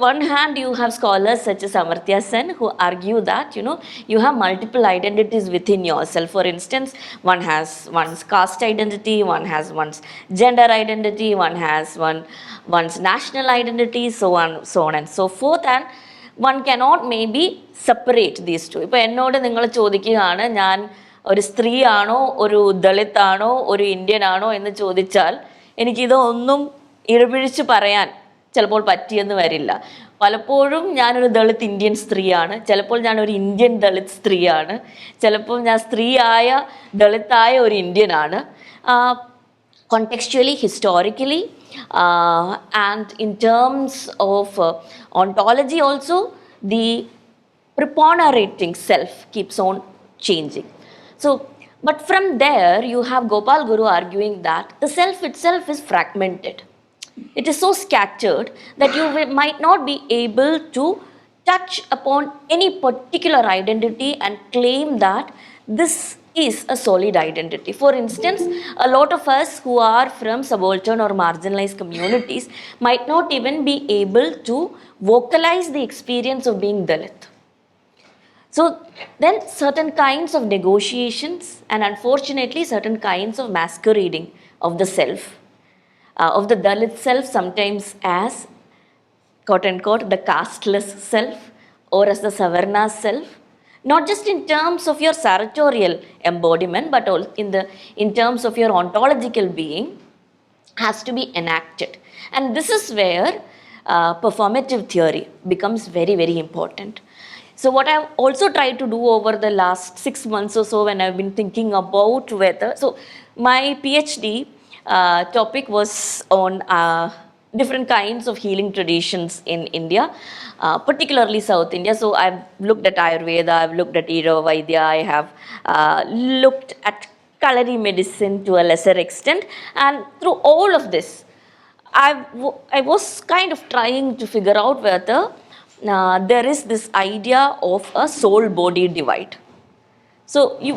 One hand, you have scholars such as Amartya Sen who argue that you have multiple identities within yourself. For instance, one has one's caste identity, one has one's gender identity, one has one's national identity, so on and so forth, and one cannot maybe separate these two. ഇപ്പോൾ എന്നോട് നിങ്ങൾ ചോദിക്കുകയാണ് ഞാൻ ഒരു സ്ത്രീയാണോ ഒരു ദളിതാണോ ഒരു Indian ആണോ എന്ന് ചോദിച്ചാൽ എനിക്കിതൊന്നും ഇഴപിഴിച്ച് പറയാൻ ചിലപ്പോൾ പറ്റിയെന്ന് വരില്ല. പലപ്പോഴും ഞാനൊരു ദളിത് ഇന്ത്യൻ സ്ത്രീയാണ്, ചിലപ്പോൾ ഞാനൊരു ഇന്ത്യൻ ദളിത് സ്ത്രീയാണ്, ചിലപ്പോൾ ഞാൻ സ്ത്രീയായ ദളിതായ ഒരു ഇന്ത്യനാണ്. Contextually, historically, and in terms of ontology also, the preponderating self keeps on changing. So, but from there you have Gopal Guru arguing that the self itself is fragmented. It is so scattered that you might not be able to touch upon any particular identity and claim that this is a solid identity. For instance, a lot of us who are from subaltern or marginalized communities might not even be able to vocalize the experience of being Dalit. So then certain kinds of negotiations and unfortunately certain kinds of masquerading of the self, of the Dalit self, sometimes as quote unquote the casteless self or as the Savarna self, not just in terms of your sartorial embodiment but also in terms of your ontological being, has to be enacted. And this is where performative theory becomes very, very important. So what I've also tried to do over the last 6 months or so, when I've been thinking about whether, so my PhD topic was on different kinds of healing traditions in India, particularly South India. So I've looked at Ayurveda, I've looked at Iro Vaidya, I have looked at Kalari medicine to a lesser extent, and through all of this, I was kind of trying to figure out whether there is this idea of a soul-body divide. So you,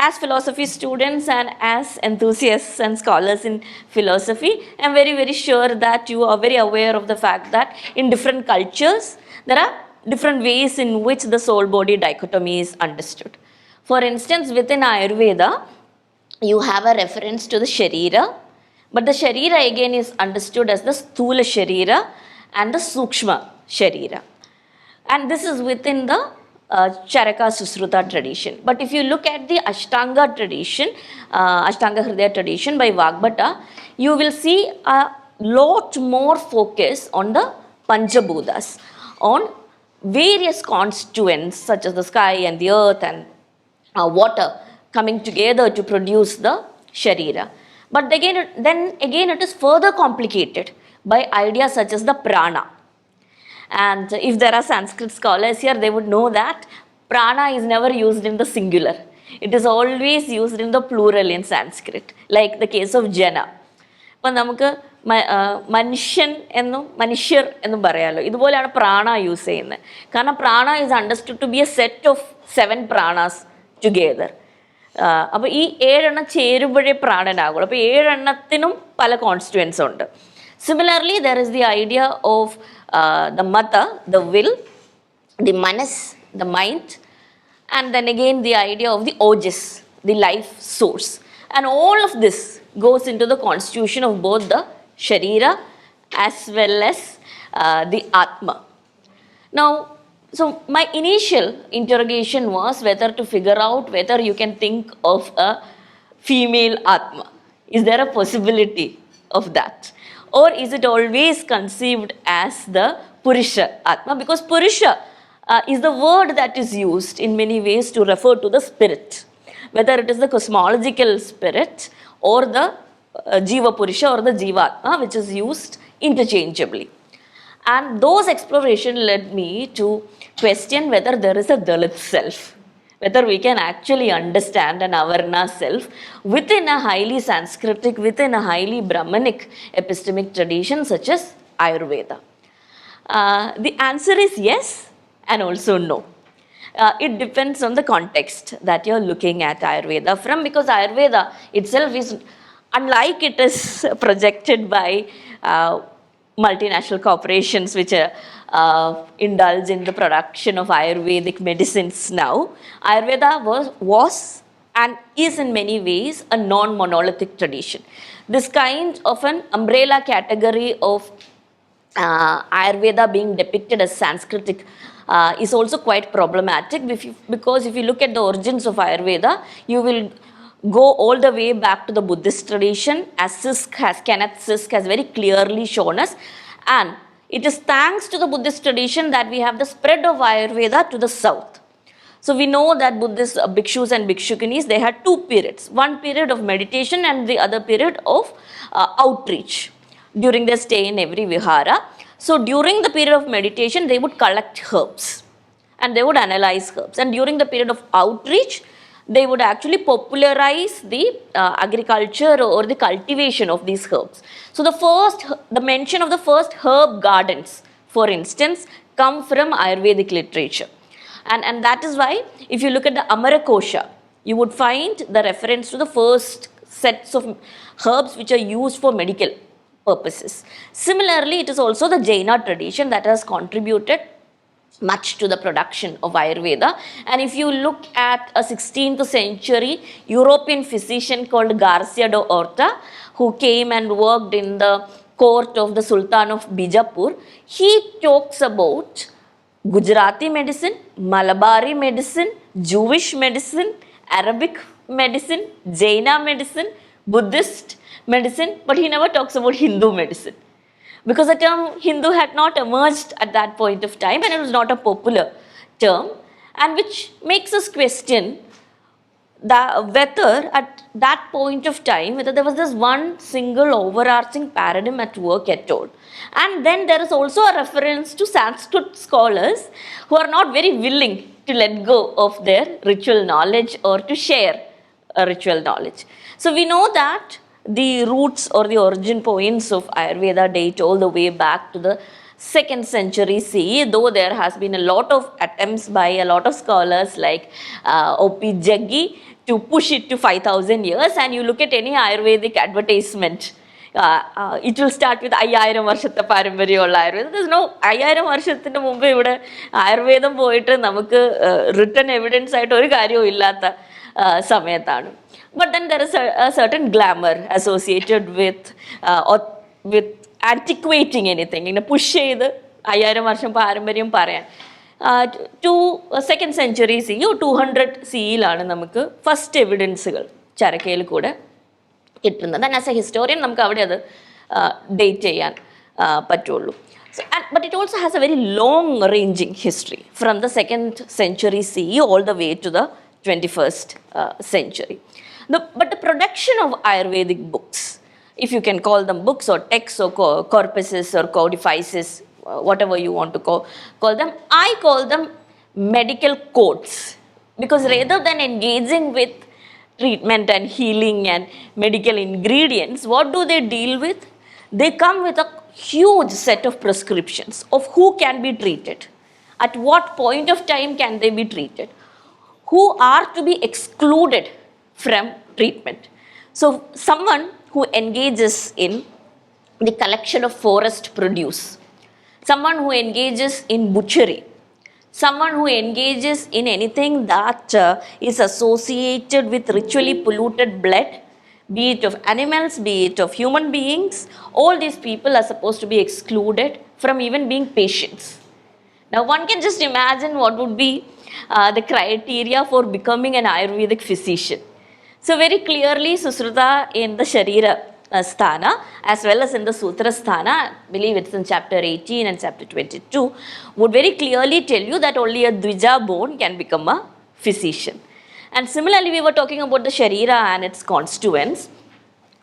as philosophy students and as enthusiasts and scholars in philosophy, I'm very, very sure that you are very aware of the fact that in different cultures, there are different ways in which the soul-body dichotomy is understood. For instance, within Ayurveda, you have a reference to the Sharira, but the Sharira again is understood as the Sthula Sharira and the Sukshma Sharira. And this is within the Charaka Susruta tradition. But if you look at the Ashtanga tradition, Ashtanga Hridaya tradition by Vagbhata, you will see a lot more focus on the Panchabhutas, on various constituents such as the sky and the earth and water coming together to produce the Sharira. But then again it is further complicated by ideas such as the Prana. And if there are Sanskrit scholars here, they would know that prana is never used in the singular. It is always used in the plural in Sanskrit, like the case of Jana. അപ്പം നമുക്ക് മനുഷ്യൻ എന്നും മനുഷ്യർ എന്നും പറയാമല്ലോ, ഇതുപോലെയാണ് പ്രാണ use ചെയ്യുന്നത്. കാരണം prana is understood to be a set of 7 pranas together. അപ്പോൾ ഈ 7 എണ്ണം ചേരുമ്പോഴേ പ്രാണനാകുള്ളൂ. അപ്പോൾ 7 എണ്ണത്തിനും പല കോൺസ്റ്റുവൻസ് ഉണ്ട്. Similarly, there is the idea of the mata, the will, the manas, the mind, and then again the idea of the ojas, the life source. And all of this goes into the constitution of both the Sharira as well as the Atma. Now, so my initial interrogation was whether to figure out whether you can think of a female Atma. Is there a possibility of that? Or is it always conceived as the Purusha Atma? Because Purusha is the word that is used in many ways to refer to the spirit, whether it is the cosmological spirit or the Jiva Purusha or the Jiva Atma, which is used interchangeably. And those explorations led me to question whether there is a Dalit self, whether we can actually understand an Avarna self within a highly Sanskritic, within a highly Brahmanic epistemic tradition such as Ayurveda. The answer is yes and also no. It depends on the context that you're looking at Ayurveda from, because Ayurveda itself is, unlike it is projected by multinational corporations which indulge in the production of Ayurvedic medicines now. Ayurveda was and is in many ways a non-monolithic tradition. This kind of an umbrella category of Ayurveda being depicted as Sanskritic is also quite problematic because if you look at the origins of Ayurveda, you will go all the way back to the Buddhist tradition, as Kenneth Sisk has very clearly shown us. And it is thanks to the Buddhist tradition that we have the spread of Ayurveda to the south. So we know that Buddhist bhikshus and bhikshukinis, they had two periods. One period of meditation and the other period of outreach during their stay in every vihara. So during the period of meditation, they would collect herbs and they would analyze herbs. And during the period of outreach, they would actually popularize the agriculture or the cultivation of these herbs. So the mention of the first herb gardens, for instance, come from Ayurvedic literature. And that is why if you look at the Amarakosha, you would find the reference to the first sets of herbs which are used for medical purposes. Similarly, it is also the Jaina tradition that has contributed much to the production of Ayurveda. And if you look at a 16th century European physician called Garcia de Orta, who came and worked in the court of the Sultan of Bijapur, he talks about Gujarati medicine, Malabari medicine, Jewish medicine, Arabic medicine, Jaina medicine, Buddhist medicine, but he never talks about Hindu medicine. Because the term Hindu had not emerged at that point of time and it was not a popular term, and which makes us question whether at that point of time, whether there was this one single overarching paradigm at work at all. And then there is also a reference to Sanskrit scholars who are not very willing to let go of their ritual knowledge or to share a ritual knowledge. So we know that the roots or the origin points of Ayurveda date all the way back to the 2nd century CE, though there has been a lot of attempts by a lot of scholars like O.P. Jaggi to push it to 5,000 years. And you look at any Ayurvedic advertisement, it will start with Ayyayiram Varshatha Parampariyammulla Ayurveda. There is no Ayyayiram Varshathinte munpe ivide Ayurvedam poyittu namukku written evidence aayittu oru karyavum illatha samayathanu. But then there is a certain glamour associated with antiquating anything. Push ചെയ്ത് 5000 വർഷം പാരമ്പര്യം പറയാൻ. To 2nd century CE or 200 CE-ലാണ് നമുക്ക് first എവിഡൻസുകൾ ചരക്കയിൽ കൂടെ കിട്ടുന്നത്. And as a historian നമുക്ക് അവിടെ അത് ഡേറ്റ് ചെയ്യാൻ പറ്റുള്ളൂ. But it also has a very long ranging history from the 2nd century CE all the way to the 21st century. But the production of Ayurvedic books, if you can call them books or texts or corpuses or codifices, whatever you want to call them, I call them medical codes. Because rather than engaging with treatment and healing and medical ingredients, what do they deal with? They come with a huge set of prescriptions of who can be treated, at what point of time can they be treated, who are to be excluded from treatment. So someone who engages in the collection of forest produce, someone who engages in butchery, someone who engages in anything that is associated with ritually polluted blood, be it of animals, be it of human beings, all these people are supposed to be excluded from even being patients. Now one can just imagine what would be the criteria for becoming an Ayurvedic physician. So very clearly Susruta in the Sharira Sthana as well as in the Sutra Sthana, I believe it's in chapter 18 and chapter 22, would very clearly tell you that only a Dvija bone can become a physician. And similarly we were talking about the Sharira and its constituents.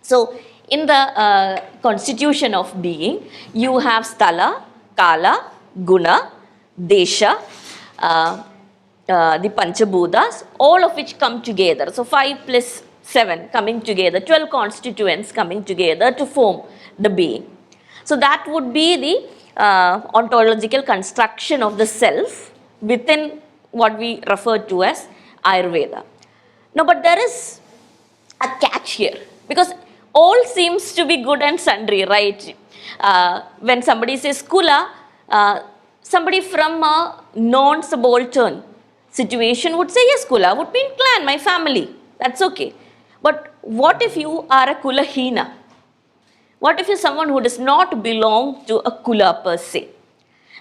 So in the constitution of being, you have Sthala, Kala, Guna, Desha, the Panchabhutas, all of which come together. So 5 plus 7 coming together, 12 constituents coming together to form the being. So that would be the ontological construction of the self within what we refer to as Ayurveda. Now, but there is a catch here, because all seems to be good and sundry, right? When somebody says kula, somebody from a non-subaltern situation would say, yes, kula would mean clan, my family. That's okay. But what if you are a kulahina? What if you're someone who does not belong to a kula per se?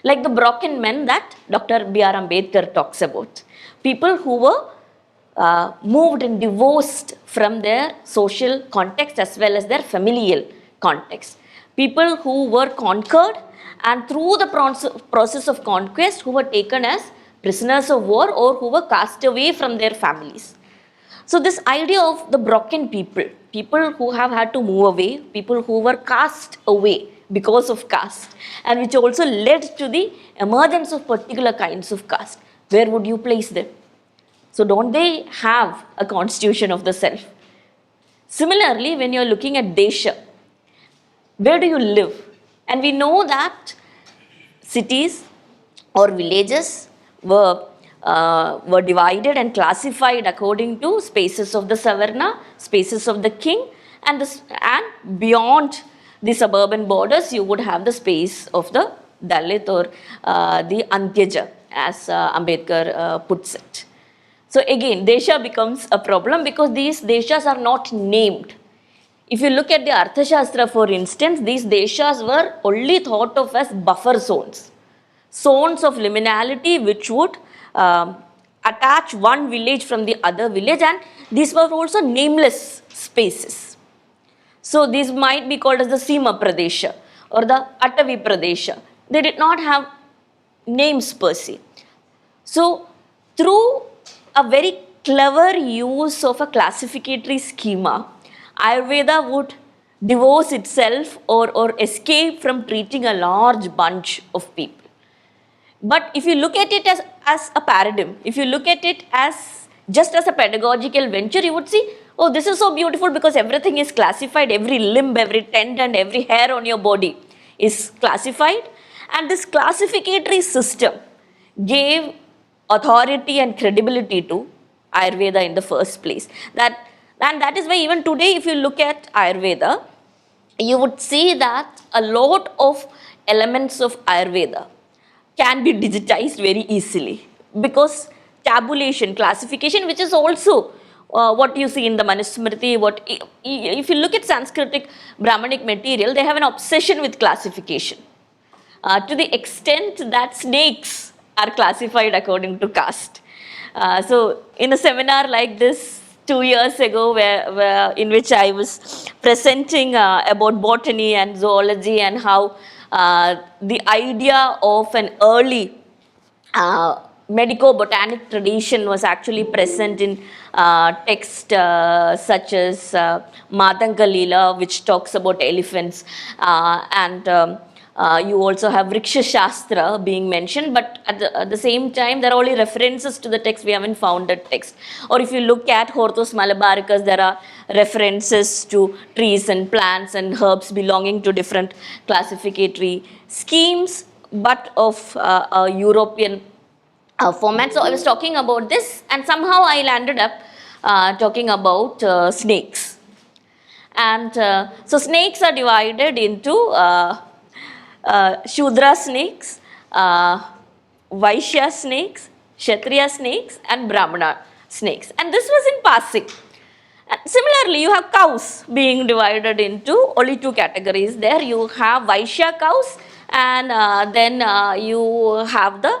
Like the broken men that Dr. B.R. Ambedkar talks about. People who were moved and divorced from their social context as well as their familial context. People who were conquered and through the process of conquest who were taken as prisoners of war or who were cast away from their families. So this idea of the broken people, people who have had to move away, people who were cast away because of caste, and which also led to the emergence of particular kinds of caste, where would you place them? So don't they have a constitution of the self? Similarly, when you're looking at Desha, where do you live? And we know that cities or villages were divided and classified according to spaces of the Savarna, spaces of the king, and beyond the suburban borders, you would have the space of the Dalit or the Antyaja, as Ambedkar puts it. So again, Desha becomes a problem because these Deshas are not named. If you look at the Arthashastra, for instance, these Deshas were only thought of as buffer zones. Zones of liminality which would attach one village from the other village, and these were also nameless spaces. So these might be called as the Sima Pradesha or the Atavi Pradesha. They did not have names per se. So through a very clever use of a classificatory schema, Ayurveda would divorce itself or escape from treating a large bunch of people. But if you look at it as a paradigm, if you look at it as just as a pedagogical venture, you would see, oh, this is so beautiful because everything is classified, every limb, every tendon, every hair on your body is classified. And this classificatory system gave authority and credibility to Ayurveda in the first place. And that is why even today, if you look at Ayurveda, you would see that a lot of elements of Ayurveda can be digitized very easily because tabulation, classification, which is also what you see in the Manusmriti, if you look at Sanskritic Brahmanic material, they have an obsession with classification to the extent that snakes are classified according to caste. So in a seminar like this 2 years ago, in which I was presenting about botany and zoology and how the idea of an early medico-botanic tradition was actually present in texts such as Matanga Leela, which talks about elephants, and you also have Vriksha Shastra being mentioned, but at the same time, there are only references to the text. We haven't found that text. Or if you look at Hortus Malabaricus, there are references to trees and plants and herbs belonging to different classificatory schemes, but of a European format. So I was talking about this, and somehow I landed up talking about snakes. And so snakes are divided into Shudra snakes, Vaishya snakes, Kshatriya snakes, and Brahmana snakes. And this was in passing. And similarly, you have cows being divided into only 2 categories. There you have Vaishya cows, and then you have the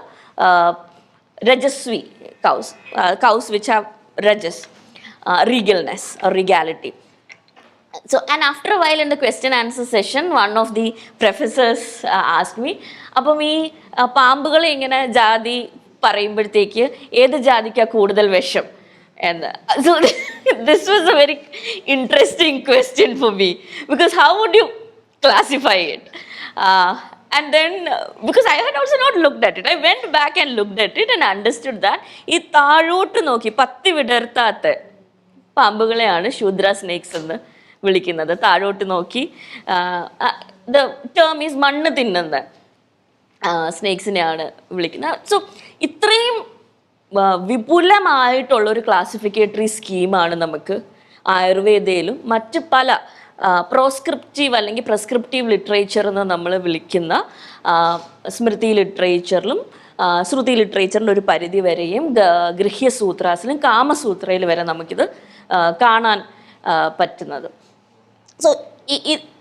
Rajasvi cows, cows which have Rajas, regalness or regality. So, and after a while in the question answer session, one of the professors asked me, "Appo mee paambukale ingane jati parayumbothekku edu jathikka koodal vesham?" And so this was a very interesting question for me, because how would you classify it? And then, because I had also not looked at it, I went back and looked at it and understood that ee taalottu nokki patti vidarthathe paambukaleയാണ് Shudra snakes എന്ന് വിളിക്കുന്നത്. താഴോട്ട് നോക്കി, the term is മണ്ണ് തിന്നുന്ന സ്നേക്സിനെയാണ് വിളിക്കുന്നത്. So ഇത്രയും വിപുലമായിട്ടുള്ളൊരു ക്ലാസിഫിക്കേറ്ററി സ്കീമാണ് നമുക്ക് ആയുർവേദയിലും മറ്റ് പല പ്രോസ്ക്രിപ്റ്റീവ് അല്ലെങ്കിൽ പ്രിസ്ക്രിപ്റ്റീവ് ലിറ്ററേച്ചർ എന്ന് നമ്മൾ വിളിക്കുന്ന സ്മൃതി ലിറ്ററേച്ചറിലും ശ്രുതി ലിറ്ററേച്ചറിൻ്റെ ഒരു പരിധി വരെയും ഗൃഹ്യസൂത്രാസിലും കാമസൂത്രയിൽ വരെ നമുക്കിത് കാണാൻ പറ്റുന്നത്. സോ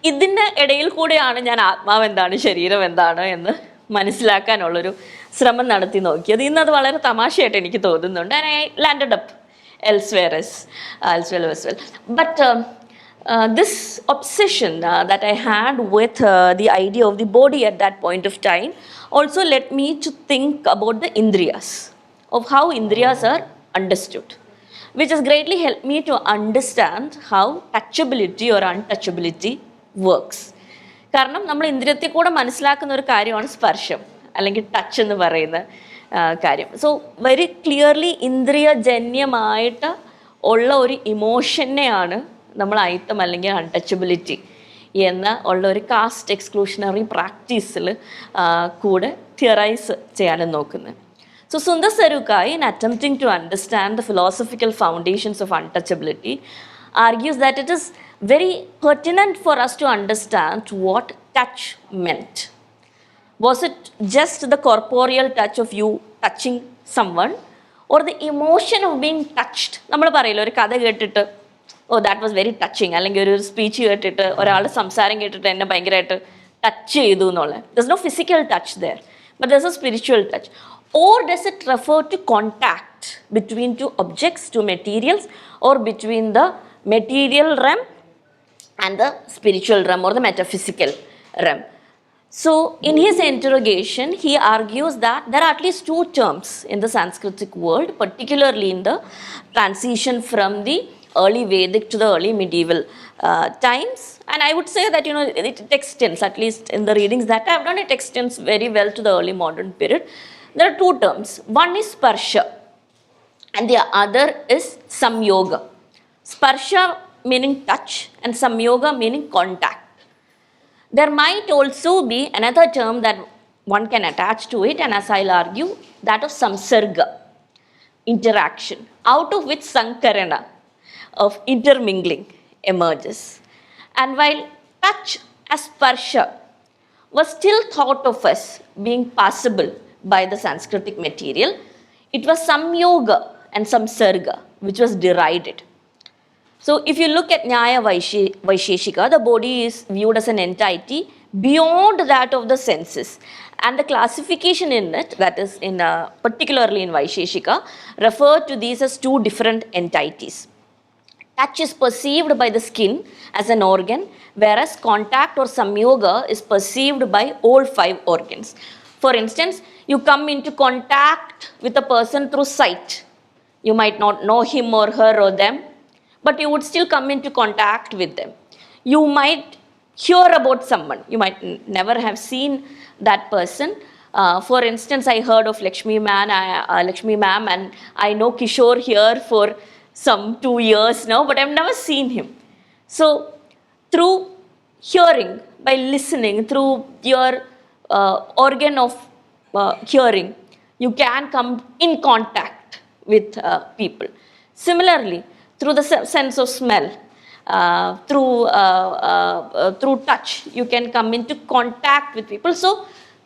ഇതിൻ്റെ ഇടയിൽ കൂടെയാണ് ഞാൻ ആത്മാവ് എന്താണ് ശരീരം എന്താണ് എന്ന് മനസ്സിലാക്കാനുള്ളൊരു ശ്രമം നടത്തി നോക്കിയത്. ഇന്നത് വളരെ തമാശയായിട്ട് എനിക്ക് തോന്നുന്നുണ്ട്. And I landed up elsewhere as well. But this obsession that I had with the idea of the body at that point of time also led me to think about the indriyas, of how indriyas are understood, which has greatly helped me to understand how touchability or untouchability works. കാരണം നമ്മൾ ഇന്ദ്രിയത്തെ കൂടെ മനസ്സിലാക്കുന്ന ഒരു കാര്യമാണ് സ്പർശം അല്ലെങ്കിൽ touch എന്ന് പറയുന്ന കാര്യം. സോ വെരി ക്ലിയർലി ഇന്ദ്രിയജന്യമായിട്ട് ഉള്ള ഒരു ഇമോഷനെയാണ് നമ്മൾ അയിത്തം അല്ലെങ്കിൽ അൺടച്ചബിലിറ്റി എന്ന ഉള്ള ഒരു കാസ്റ്റ് എക്സ്ക്ലൂഷണറി പ്രാക്ടീസിൽ കൂടെ തിയറൈസ് ചെയ്യാനും നോക്കുന്നത്. So Sundar Sarukkai, in attempting to understand the philosophical foundations of untouchability, argues that it is very pertinent for us to understand what touch meant. Was it just the corporeal touch of you touching someone, or the emotion of being touched? നമ്മൾ പറയില്ല, ഒരു കഥ കേട്ടിട്ട് oh that was very touching, അല്ലെങ്കിൽ ഒരു speech കേട്ടിട്ട് ഒരാളുടെ സംസാരം കേട്ടിട്ട് എന്നെ ഭയങ്കരമായിട്ട് ടച്ച് ചെയ്തു എന്നുള്ള. There is no physical touch there, but there is a spiritual touch. Or does it refer to contact between two objects, two materials, or between the material realm and the spiritual realm or the metaphysical realm? So in his interrogation, he argues that there are at least two terms in the Sanskritic world, particularly in the transition from the early Vedic to the early medieval times. And I would say that, it extends, at least in the readings that I have done, it extends very well to the early modern period. There are two terms. One is sparsha and the other is samyoga. Sparsha meaning touch and samyoga meaning contact. There might also be another term that one can attach to it, and as I'll argue, that of samsarga, interaction, out of which sankarana of intermingling emerges. And while touch as sparsha was still thought of as being passable by the Sanskritic material, it was samyoga and samsarga which was derided. So if you look at Nyaya Vaisheshika, the body is viewed as an entity beyond that of the senses, and the classification in it, that is in particularly in Vaisheshika, refer to these as two different entities. Touch is perceived by the skin as an organ, whereas contact or samyoga is perceived by all five organs. For instance, you come into contact with a person through sight. You might not know him or her or them, but you would still come into contact with them. You might hear about someone. You might never have seen that person. For instance, I heard of Lakshmi ma'am, and I know Kishore here for some 2 years now, but I've never seen him. So through hearing, by listening, through your organ of hearing, you can come in contact with people. Similarly, through the sense of smell, through touch, you can come into contact with people. So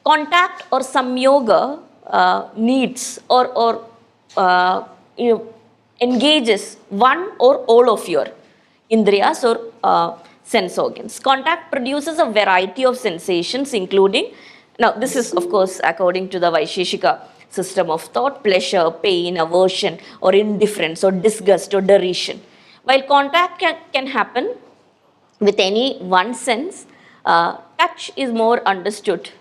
contact or samyoga needs or engages one or all of your indriyas or sense organs. Contact produces a variety of sensations, including, now this is of course according to the Vaisheshika system of thought, pleasure, pain, aversion, or indifference, or disgust, or derision. While contact can happen with any one sense, touch is more understood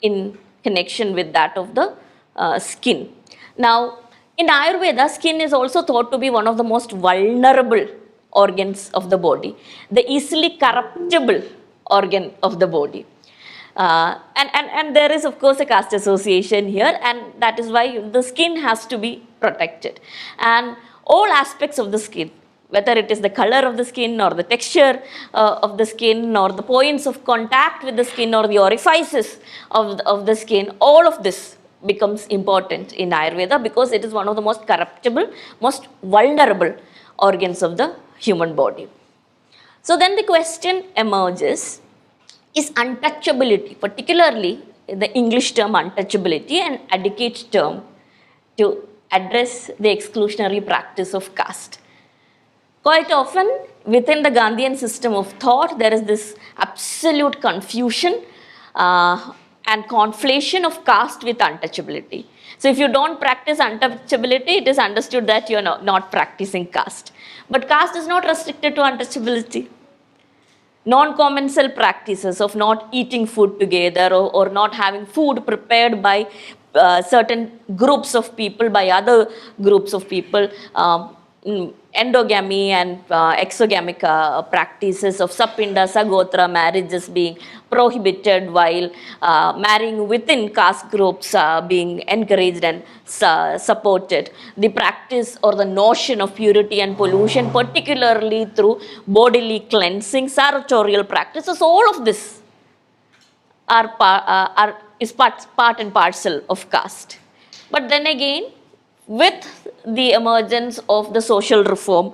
in connection with that of the skin. Now, in Ayurveda, skin is also thought to be one of the most vulnerable organs of the body, the easily corruptible organ of the body. And there is of course a caste association here, and that is why the skin has to be protected. And all aspects of the skin, whether it is the color of the skin or the texture of the skin or the points of contact with the skin or the orifices of the skin, all of this becomes important in Ayurveda because it is one of the most corruptible, most vulnerable organs of the human body. So then the question emerges, is untouchability, particularly the English term untouchability, an adequate term to address the exclusionary practice of caste? Quite often, within the Gandhian system of thought, there is this absolute confusion and conflation of caste with untouchability. So, if you don't practice untouchability, it is understood that you are not practicing caste. But caste is not restricted to untouchability. Non-commensal practices of not eating food together, or not having food prepared by certain groups of people, by other groups of people, endogamy and exogamic practices of sapinda, sagotra marriages being prohibited, while marrying within caste groups being encouraged and supported. The practice or the notion of purity and pollution, particularly through bodily cleansing, sartorial practices, all of this is part and parcel of caste. But then again, with the emergence of the social reform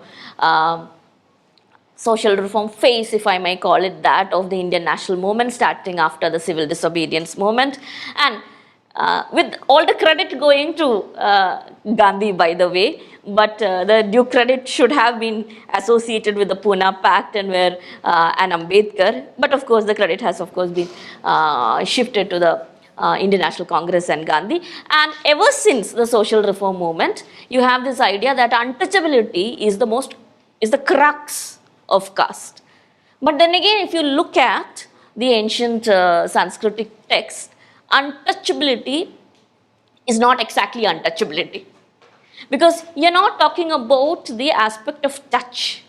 phase, if I may call it that, of the Indian national movement starting after the civil disobedience movement, and with all the credit going to Gandhi, by the way, but the due credit should have been associated with the Pune Pact and and Ambedkar, but of course the credit has of course been shifted to the Indian National Congress and Gandhi. And ever since the social reform movement, you have this idea that untouchability is the crux of caste. But then again, if you look at the ancient Sanskritic text, untouchability is not exactly untouchability, because you're not talking about the aspect of touch.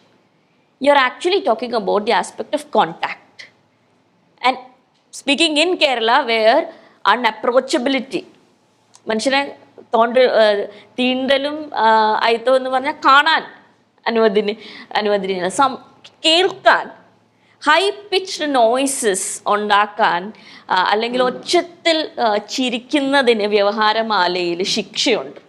You're actually talking about the aspect of contact. And speaking in Kerala, where unapproachability, മനുഷ്യനെ തീണ്ടലും അയിത്തം എന്ന് പറഞ്ഞാൽ കാണാൻ അനുവദനീയ, കേൾക്കാൻ, high pitched noises ഉണ്ടാക്കാൻ, അല്ലെങ്കിൽ ഒച്ചത്തിൽ ചിരിക്കുന്നതിന് വ്യവഹാരമാലയിൽ ശിക്ഷയുണ്ട്.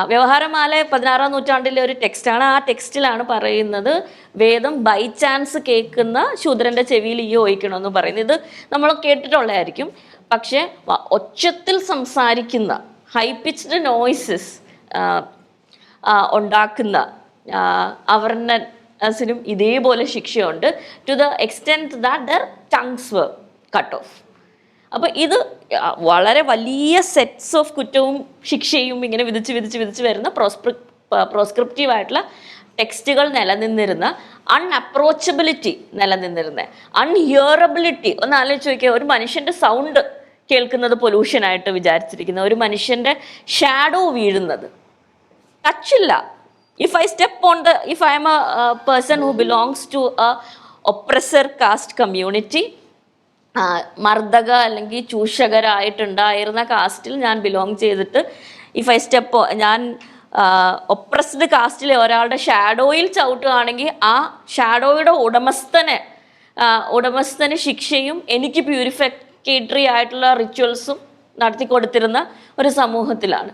വ്യവഹാരമാല 16-ാം നൂറ്റാണ്ടിലെ ഒരു ടെക്സ്റ്റാണ്. ആ ടെക്സ്റ്റിലാണ് പറയുന്നത്, വേദം ബൈ ചാൻസ് കേൾക്കുന്ന ശൂദ്രൻ്റെ ചെവിയിൽ ഈ ഒഴിക്കണമെന്ന് പറയുന്നത്. ഇത് നമ്മൾ കേട്ടിട്ടുള്ളതായിരിക്കും. പക്ഷേ ഒച്ചത്തിൽ സംസാരിക്കുന്ന, ഹൈ പിച്ച്ഡ് നോയ്സസ് ഉണ്ടാക്കുന്ന അവർണസിനും ഇതേപോലെ ശിക്ഷയുണ്ട്, to the extent that their tongues were cut off. അപ്പോൾ ഇത് വളരെ വലിയ സെറ്റ്സ് ഓഫ് കുറ്റവും ശിക്ഷയും ഇങ്ങനെ വിധിച്ച് വരുന്ന പ്രോസ്ക്രിപ്റ്റീവായിട്ടുള്ള ടെക്സ്റ്റുകൾ നിലനിന്നിരുന്ന, അൺഅപ്രോച്ചബിലിറ്റി നിലനിന്നിരുന്ന, അൺഹിയറബിലിറ്റി. ഒന്ന് ആലോചിച്ച് നോക്കിയാൽ, ഒരു മനുഷ്യൻ്റെ സൗണ്ട് കേൾക്കുന്നത് പൊല്യൂഷനായിട്ട് വിചാരിച്ചിരിക്കുന്ന, ഒരു മനുഷ്യൻ്റെ ഷാഡോ വീഴുന്നത്, ടച്ചില്ല. If I am a person who belongs to a oppressor caste community, മർദ്ദക അല്ലെങ്കിൽ ചൂഷകരായിട്ടുണ്ടായിരുന്ന കാസ്റ്റിൽ ഞാൻ ബിലോങ് ചെയ്തിട്ട്, ഞാൻ ഒപ്രസ്ഡ് കാസ്റ്റിലെ ഒരാളുടെ ഷാഡോയിൽ ചവിട്ടുകയാണെങ്കിൽ ആ ഷാഡോയുടെ ഉടമസ്ഥന് ശിക്ഷയും എനിക്ക് പ്യൂരിഫിക്കേറ്ററി ആയിട്ടുള്ള റിച്വൽസും നടത്തിക്കൊടുത്തിരുന്ന ഒരു സമൂഹത്തിലാണ്.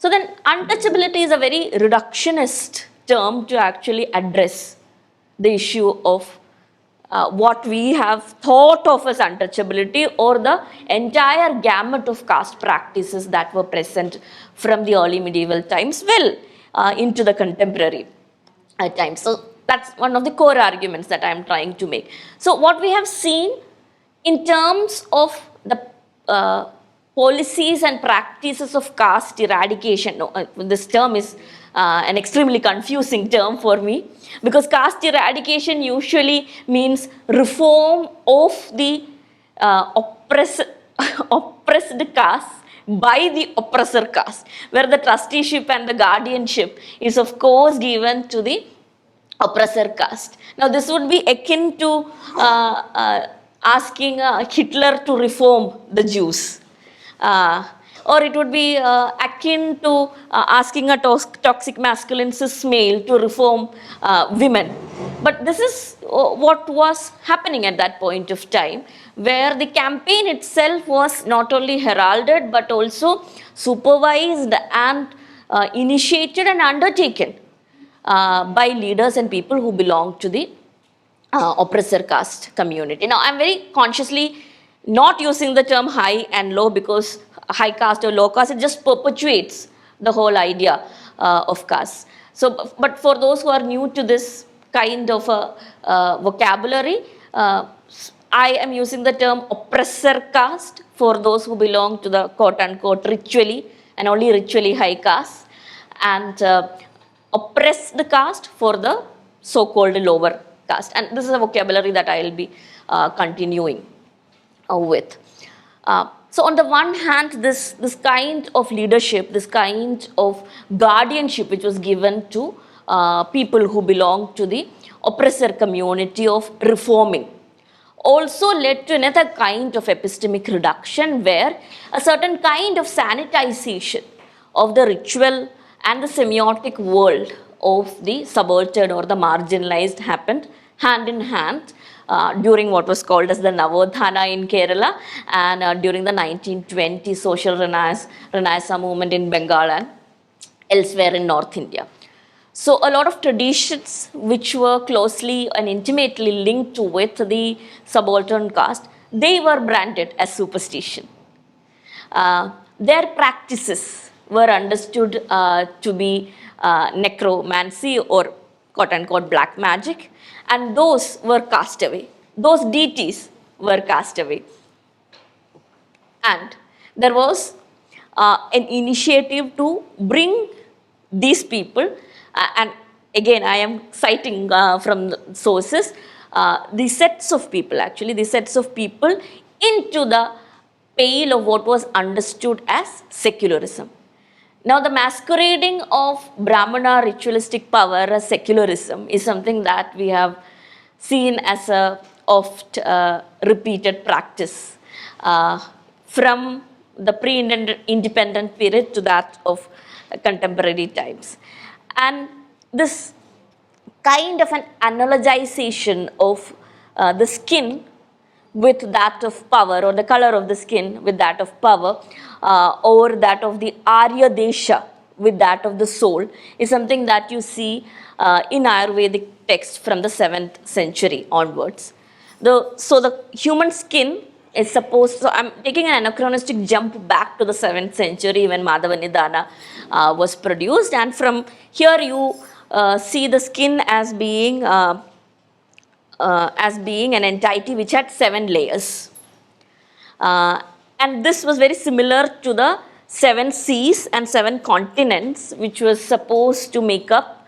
So then untouchability is a very reductionist term to actually address the issue of what we have thought of as untouchability, or the entire gamut of caste practices that were present from the early medieval times into the contemporary times. So that's one of the core arguments that I am trying to make. So what we have seen in terms of the policies and practices of caste eradication, this term is an extremely confusing term for me, because caste eradication usually means reform of the oppressed caste by the oppressor caste, where the trusteeship and the guardianship is of course given to the oppressor caste. Now this would be akin to asking Hitler to reform the Jews. Or it would be akin to asking a toxic masculine cis male to reform women. But this is what was happening at that point of time, where the campaign itself was not only heralded but also supervised and initiated and undertaken by leaders and people who belonged to the oppressor caste community. Now, I'm very consciously not using the term high and low because high caste or low caste, it just perpetuates the whole idea of caste. So, but for those who are new to this kind of a vocabulary, I am using the term oppressor caste for those who belong to the quote unquote ritually and only ritually high caste, and oppressed caste for the so-called lower caste. And this is a vocabulary that I will be continuing with. So on the one hand, this kind of leadership, this kind of guardianship which was given to people who belong to the oppressor community of reforming also led to another kind of epistemic reduction where a certain kind of sanitization of the ritual and the semiotic world of the subaltern or the marginalized happened hand in hand during what was called as the Navodhana in Kerala and during the 1920 social Renaissance movement in Bengal and elsewhere in North India. So a lot of traditions which were closely and intimately linked with the subaltern caste, they were branded as superstition. Their practices were understood to be necromancy or quote unquote black magic, and those were cast away. Those deities were cast away. And there was an initiative to bring these people, and again I am citing from the sources, the sets of people into the pale of what was understood as secularism. Now, the masquerading of Brahmana ritualistic power as secularism is something that we have seen as a oft repeated practice from the pre-independent period to that of contemporary times. And this kind of an analogization of the skin with that of power, or the color of the skin with that of power, or that of the Arya Desha with that of the soul, is something that you see in Ayurvedic texts from the 7th century onwards. So the human skin is supposed, so I'm taking an anachronistic jump back to the 7th century when Madhava Nidana was produced, and from here you see the skin as being an entity which had 7 layers. And this was very similar to the 7 seas and 7 continents, which was supposed to make up,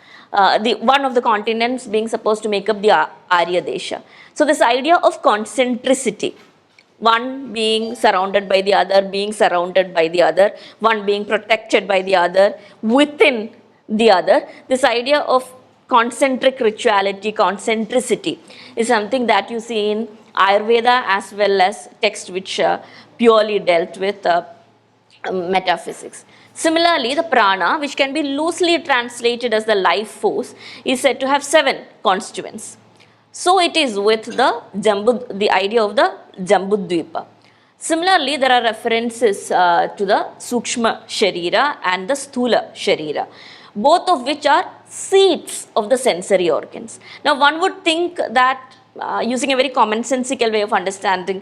one of the continents being supposed to make up the Arya Desha. So this idea of concentricity, one being surrounded by the other, being surrounded by the other, one being protected by the other, within the other, this idea of concentric rituality, concentricity, is something that you see in Ayurveda as well as texts which purely dealt with metaphysics. Similarly, the prana, which can be loosely translated as the life force, is said to have 7 constituents. So it is with the idea of the Jambudvipa. Similarly, there are references to the Sukshma Sharira and the Sthula Sharira, both of which are seats of the sensory organs. Now, one would think that, using a very commonsensical way of understanding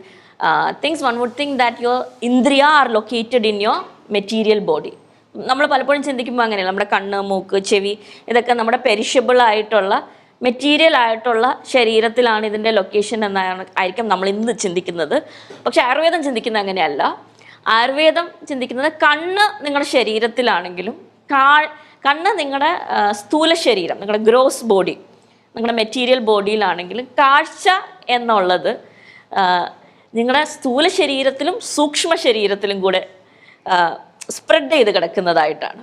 things, one would think that your indriya are located in your material body. നമ്മൾ പലപ്പോഴും ചിന്തിക്കുമ്പോൾ അങ്ങനെയല്ല, നമ്മുടെ കണ്ണ്, മൂക്ക്, ചെവി, ഇതൊക്കെ നമ്മുടെ പെരിഷബിൾ ആയിട്ടുള്ള മെറ്റീരിയൽ ആയിട്ടുള്ള ശരീരത്തിലാണ് ഇതിൻ്റെ ലൊക്കേഷൻ ആയിരിക്കും നമ്മൾ ഇന്ന് ചിന്തിക്കുന്നത്. പക്ഷെ ആയുർവേദം ചിന്തിക്കുന്നത് അങ്ങനെയല്ല. ആയുർവേദം ചിന്തിക്കുന്നത് കണ്ണ് നിങ്ങളുടെ ശരീരത്തിലാണെങ്കിലും കണ്ണ് നിങ്ങളുടെ സ്ഥൂല ശരീരം, നിങ്ങളുടെ ഗ്രോസ് ബോഡി, നിങ്ങളുടെ മെറ്റീരിയൽ ബോഡിയിലാണെങ്കിലും കാഴ്ച എന്നുള്ളത് നിങ്ങളുടെ സ്ഥൂല ശരീരത്തിലും സൂക്ഷ്മ ശരീരത്തിലും കൂടെ സ്പ്രെഡ് ചെയ്ത് കിടക്കുന്നതായിട്ടാണ്.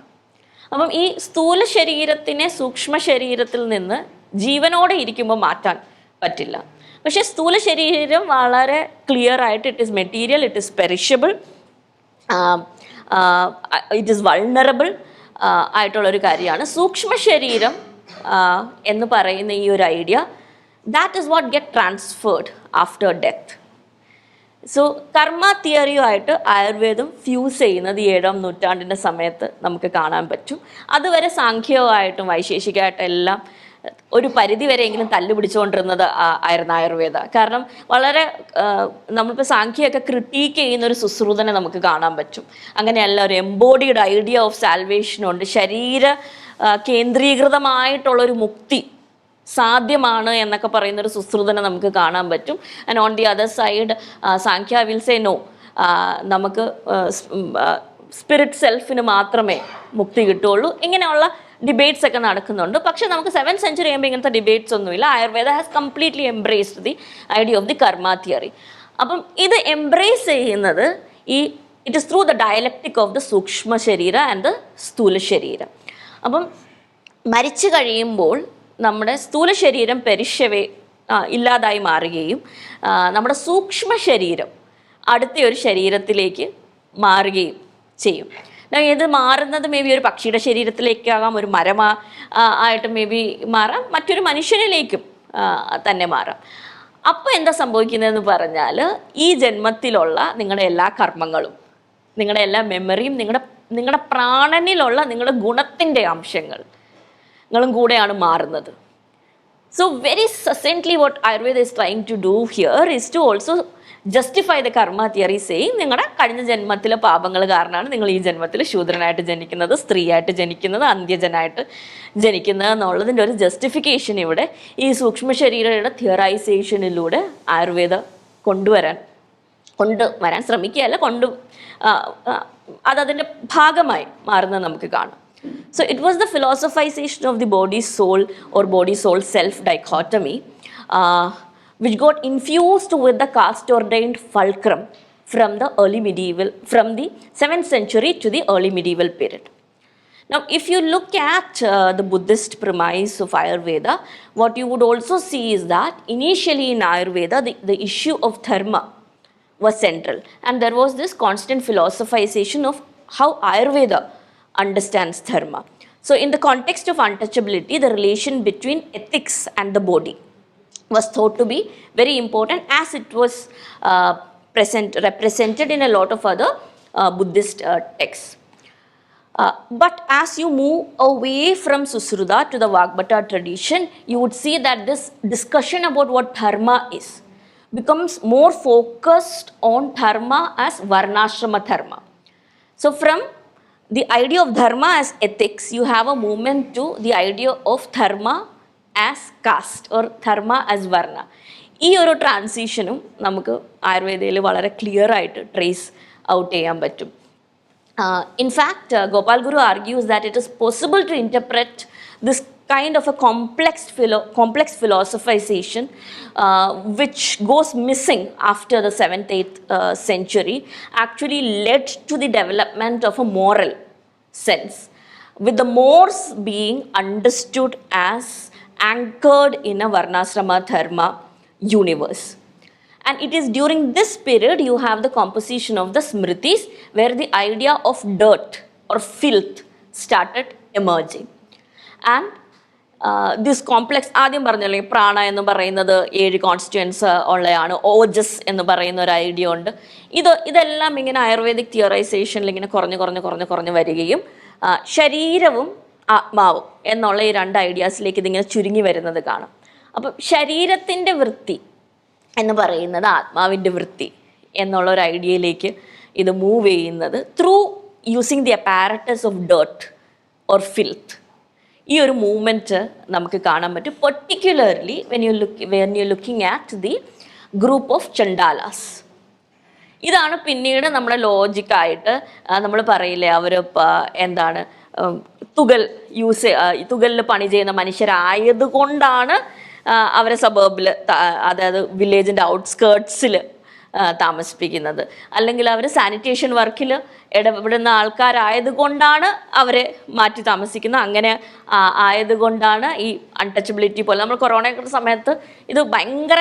അപ്പം ഈ സ്ഥൂല ശരീരത്തിനെ സൂക്ഷ്മ ശരീരത്തിൽ നിന്ന് ജീവനോടെ ഇരിക്കുമ്പോൾ മാറ്റാൻ പറ്റില്ല. പക്ഷേ സ്ഥൂല ശരീരം വളരെ ക്ലിയർ ആയിട്ട് it is material, it is perishable, it is vulnerable ആയിട്ടുള്ളൊരു കാര്യമാണ്. സൂക്ഷ്മ ശരീരം എന്ന് പറയുന്ന ഈ ഒരു idea, that is what get transferred after death. So കർമ്മ തിയറിയുമായിട്ട് ആയുർവേദം ഫ്യൂസ് ചെയ്യുന്നത് 7ാം നൂറ്റാണ്ടിൻ്റെ സമയത്ത് നമുക്ക് കാണാൻ പറ്റും. അതുവരെ സാഖ്യമായിട്ടും വൈശേഷികമായിട്ടും എല്ലാം ഒരു പരിധി വരെയെങ്കിലും തല്ല് പിടിച്ചുകൊണ്ടിരുന്നത് ആയിരുന്നു ആയുർവേദ. കാരണം വളരെ നമ്മളിപ്പോൾ സാഖ്യമൊക്കെ ക്രിട്ടീക്ക് ചെയ്യുന്ന ഒരു സുശ്രുതനെ നമുക്ക് കാണാൻ പറ്റും. അങ്ങനെയല്ല, ഒരു എംബോഡീഡ് ഐഡിയ ഓഫ് സാൽവേഷനുണ്ട്. ശരീര കേന്ദ്രീകൃതമായിട്ടുള്ളൊരു മുക്തി സാധ്യമാണ് എന്നൊക്കെ പറയുന്നൊരു സുശ്രുതനെ നമുക്ക് കാണാൻ പറ്റും. And on the other side Sankhya will say no, നമുക്ക് സ്പിരിറ്റ് സെൽഫിന് മാത്രമേ മുക്തി കിട്ടുള്ളൂ. ഇങ്ങനെയുള്ള ഡിബേറ്റ്സ് ഒക്കെ നടക്കുന്നുണ്ട്. പക്ഷെ നമുക്ക് 7th century ആകുമ്പോൾ ഇങ്ങനത്തെ ഡിബേറ്റ്സ് ഒന്നുമില്ല. Ayurveda has completely embraced the idea of the കർമ്മ തിയറി. അപ്പം ഇത് എംബ്രേസ് ചെയ്യുന്നത് it is through the dialectic of the സൂക്ഷ്മ ശരീര ആൻഡ് ദ സ്ഥൂല ശരീരം. അപ്പം മരിച്ചു കഴിയുമ്പോൾ നമ്മുടെ സ്ഥൂല ശരീരം പെരിഷവേ ഇല്ലാതായി മാറുകയും നമ്മുടെ സൂക്ഷ്മ ശരീരം അടുത്ത ഒരു ശരീരത്തിലേക്ക് മാറുകയും ചെയ്യും. ഇത് മാറുന്നത് മേ ബി ഒരു പക്ഷിയുടെ ശരീരത്തിലേക്കാകാം, ഒരു ആയിട്ട് മേ ബി മാറാം, മറ്റൊരു മനുഷ്യനിലേക്കും തന്നെ മാറാം. അപ്പോൾ എന്താ സംഭവിക്കുന്നതെന്ന് പറഞ്ഞാൽ, ഈ ജന്മത്തിലുള്ള നിങ്ങളുടെ എല്ലാ കർമ്മങ്ങളും, നിങ്ങളുടെ എല്ലാ മെമ്മറിയും, നിങ്ങളുടെ പ്രാണനിലുള്ള നിങ്ങളുടെ ഗുണത്തിൻ്റെ അംശങ്ങളും കൂടെയാണ് മാറുന്നത്. So very succinctly what Ayurveda is trying to do here is to also justify the karma theory, saying നിങ്ങളുടെ കഴിഞ്ഞ ജന്മത്തിലെ പാപങ്ങൾ കാരണമാണ് നിങ്ങൾ ഈ ജന്മത്തിൽ ശൂദ്രനായിട്ട് ജനിക്കുന്നത്, സ്ത്രീയായിട്ട് ജനിക്കുന്നത്, അന്ത്യജനായിട്ട് ജനിക്കുന്നത് എന്നുള്ളതിൻ്റെ ഒരു ജസ്റ്റിഫിക്കേഷൻ ഇവിടെ ഈ സൂക്ഷ്മ ശരീരയുടെ തിയറൈസേഷനിലൂടെ ആയുർവേദ കൊണ്ടുവരാൻ ശ്രമിക്കുകയല്ല, അതതിൻ്റെ ഭാഗമായി മാറുന്നത് നമുക്ക് കാണാം. So it was the philosophization of the body-soul or body-soul-self dichotomy which got infused with the caste-ordained fulcrum from the 7th century to the early medieval period. Now, if you look at the Buddhist premise of Ayurveda, what you would also see is that initially in Ayurveda, the issue of dharma was central, and there was this constant philosophization of how Ayurveda understands dharma. So in the context of untouchability, the relation between ethics and the body was thought to be very important, as it was represented in a lot of other Buddhist texts. But as you move away from Susruta to the Vagbata tradition, you would see that this discussion about what dharma is becomes more focused on dharma as varnashrama dharma. So from the idea of dharma as ethics, you have a movement to the idea of dharma as caste or dharma as varna. ഈ ഒരു ട്രാൻസിഷനും നമുക്ക് ആയുർവേദയിൽ വളരെ clear ആയിട്ട് trace out ചെയ്യാൻ പറ്റും. In fact, Gopal Guru argues that it is possible to interpret this kind of a complex philosophization which goes missing after the 7th-8th century actually led to the development of a moral sense, with the mores being understood as anchored in a varnasrama dharma universe. And it is during this period you have the composition of the smritis, where the idea of dirt or filth started emerging. And this complex, ആദ്യം പറഞ്ഞല്ലേ പ്രാണ എന്ന് പറയുന്നത് 7 constituents ഉള്ളതാണ്, ഓജസ് എന്ന് പറയുന്ന ഒരു idea ഉണ്ട്. ഇതെല്ലാം ഇങ്ങനെ ആയുർവേദിക് തിയറൈസേഷനിൽ ഇങ്ങനെ കുറഞ്ഞ് വരികയും ശരീരവും ആത്മാവും എന്നുള്ള ഈ 2 ഐഡിയാസിലേക്ക് ഇതിങ്ങനെ ചുരുങ്ങി വരുന്നത് കാണാം. അപ്പം ശരീരത്തിൻ്റെ വൃത്തി എന്ന് പറയുന്നത് ആത്മാവിൻ്റെ വൃത്തി എന്നുള്ള ഒരു ഐഡിയയിലേക്ക് ഇത് മൂവ് ചെയ്യുന്നത് through using the apparatus of dirt or filth. ഈ ഒരു മൂവ്മെൻറ്റ് നമുക്ക് കാണാൻ പറ്റും, particularly when you looking at the group of Chandalas. ഇതാണ് പിന്നീട് നമ്മുടെ ലോജിക്കായിട്ട് നമ്മൾ പറയില്ലേ, അവർ എന്താണ് തുകലിൽ പണി ചെയ്യുന്ന മനുഷ്യരായതുകൊണ്ടാണ് അവരെ സബർബിൽ, അതായത് വില്ലേജിൻ്റെ ഔട്ട്സ്കേർട്സിൽ താമസിപ്പിക്കുന്നത്, അല്ലെങ്കിൽ അവർ സാനിറ്റേഷൻ വർക്കിൽ ഇടപെടുന്ന ആൾക്കാരായതുകൊണ്ടാണ് അവരെ മാറ്റി താമസിക്കുന്നത്. അങ്ങനെ ആയതുകൊണ്ടാണ് ഈ അൺടച്ചബിലിറ്റി പോലെ നമ്മൾ കൊറോണയുടെ സമയത്ത് ഇത് ഭയങ്കര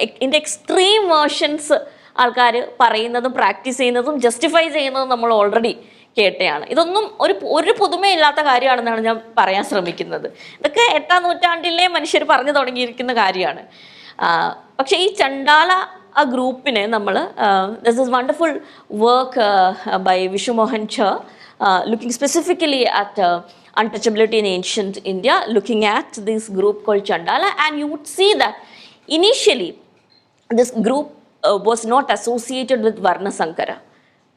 ഇതിൻ്റെ എക്സ്ട്രീം വേർഷൻസ് ആൾക്കാർ പറയുന്നതും പ്രാക്ടീസ് ചെയ്യുന്നതും ജസ്റ്റിഫൈ ചെയ്യുന്നതും നമ്മൾ ഓൾറെഡി കേട്ടയാണ്. ഇതൊന്നും ഒരു പുതുമയില്ലാത്ത കാര്യമാണെന്നാണ് ഞാൻ പറയാൻ ശ്രമിക്കുന്നത്. ഇതൊക്കെ 8ാം നൂറ്റാണ്ടിലെ മനുഷ്യർ പറഞ്ഞു തുടങ്ങിയിരിക്കുന്ന കാര്യമാണ്. പക്ഷേ ഈ ചണ്ടാല ഗ്രൂപ്പിനെ നമ്മൾ this is wonderful work by Vishwamohan Jha looking specifically at untouchability in ancient India, looking at this group called Chandala, and you would see that initially this group was not associated with Varna Sankara.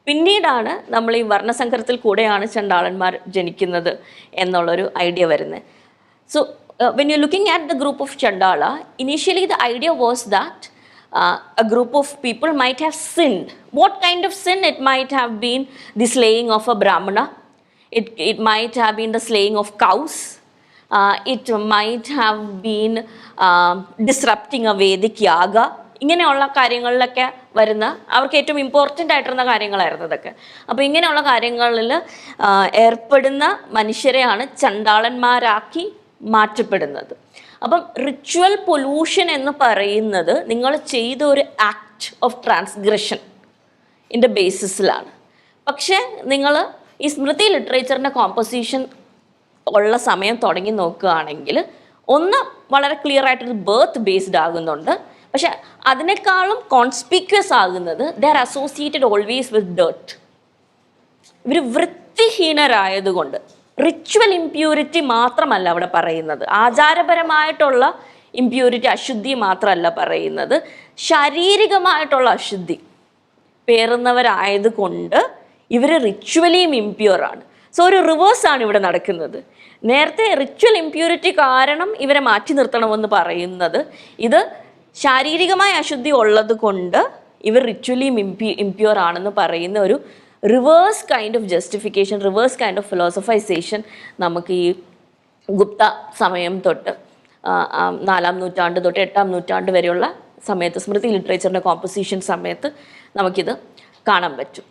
പിന്നീടാണ് നമ്മൾ ഈ വർണ്ണസങ്കരത്തിൽ കൂടെയാണ് ചണ്ടാളന്മാർ ജനിക്കുന്നത് എന്നുള്ളൊരു idea വരുന്നത്. So when you're looking at the group of Chandala, initially the idea was that a group of people might have sinned. What kind of sin? It might have been the slaying of a Brahmana. It might have been the slaying of cows. It might have been disrupting a Vedic yaga. ഇങ്ങനെയുള്ള കാര്യങ്ങളിലൊക്കെ വരുന്ന അവർക്ക് ഏറ്റവും important ആയിട്ടുള്ള കാര്യങ്ങളായിരുന്നു ഇതൊക്കെ. അപ്പോൾ ഇങ്ങനെയുള്ള കാര്യങ്ങളിൽ ഏർപ്പെടുന്ന മനുഷ്യരെയാണ് ചണ്ടാളന്മാരാക്കി മാറ്റപ്പെടുന്നത്. അപ്പം റിച്വൽ പൊല്യൂഷൻ എന്ന് പറയുന്നത് നിങ്ങൾ ചെയ്ത ഒരു ആക്ട് ഓഫ് ട്രാൻസ്ഗ്രഷൻ ൻ്റെ ബേസിസിലാണ്. പക്ഷേ നിങ്ങൾ ഈ സ്മൃതി ലിറ്ററേച്ചറിൻ്റെ കോമ്പോസിഷൻ ഉള്ള സമയം തുടങ്ങി നോക്കുകയാണെങ്കിൽ ഒന്ന് വളരെ ക്ലിയർ ആയിട്ടൊരു ബർത്ത് ബേസ്ഡ് ആകുന്നുണ്ട്. പക്ഷെ അതിനേക്കാളും കോൺസ്പിക്വസ് ആകുന്നത് they are associated always with dirt. ഇവർ വൃത്തിഹീനരായതുകൊണ്ട് റിച്വൽ ഇംപ്യൂരിറ്റി മാത്രമല്ല അവിടെ പറയുന്നത്, ആചാരപരമായിട്ടുള്ള ഇംപ്യൂരിറ്റി അശുദ്ധി മാത്രമല്ല പറയുന്നത്, ശാരീരികമായിട്ടുള്ള അശുദ്ധി പേറുന്നവരായതുകൊണ്ട് ഇവർ റിച്വലിയും ഇംപ്യൂറാണ്. സോ ഒരു റിവേഴ്സാണ് ഇവിടെ നടക്കുന്നത്. നേരത്തെ റിച്വൽ ഇംപ്യൂരിറ്റി കാരണം ഇവരെ മാറ്റി നിർത്തണമെന്ന് പറയുന്നത്, ഇത് ശാരീരികമായ അശുദ്ധി ഉള്ളത് കൊണ്ട് ഇവർ റിച്വലിയും ഇംപ്യൂർ ആണെന്ന് പറയുന്ന ഒരു reverse kind of justification, reverse kind of philosophization നമുക്ക് ഈ ഗുപ്ത സമയം തൊട്ട് 4-ാം നൂറ്റാണ്ട് തൊട്ട് 8-ാം നൂറ്റാണ്ട് വരെയുള്ള സമയത്ത് സ്മൃതി ലിറ്ററേച്ചറിൻ്റെ കോമ്പോസിഷൻ സമയത്ത് നമുക്കിത് കാണാൻ പറ്റും.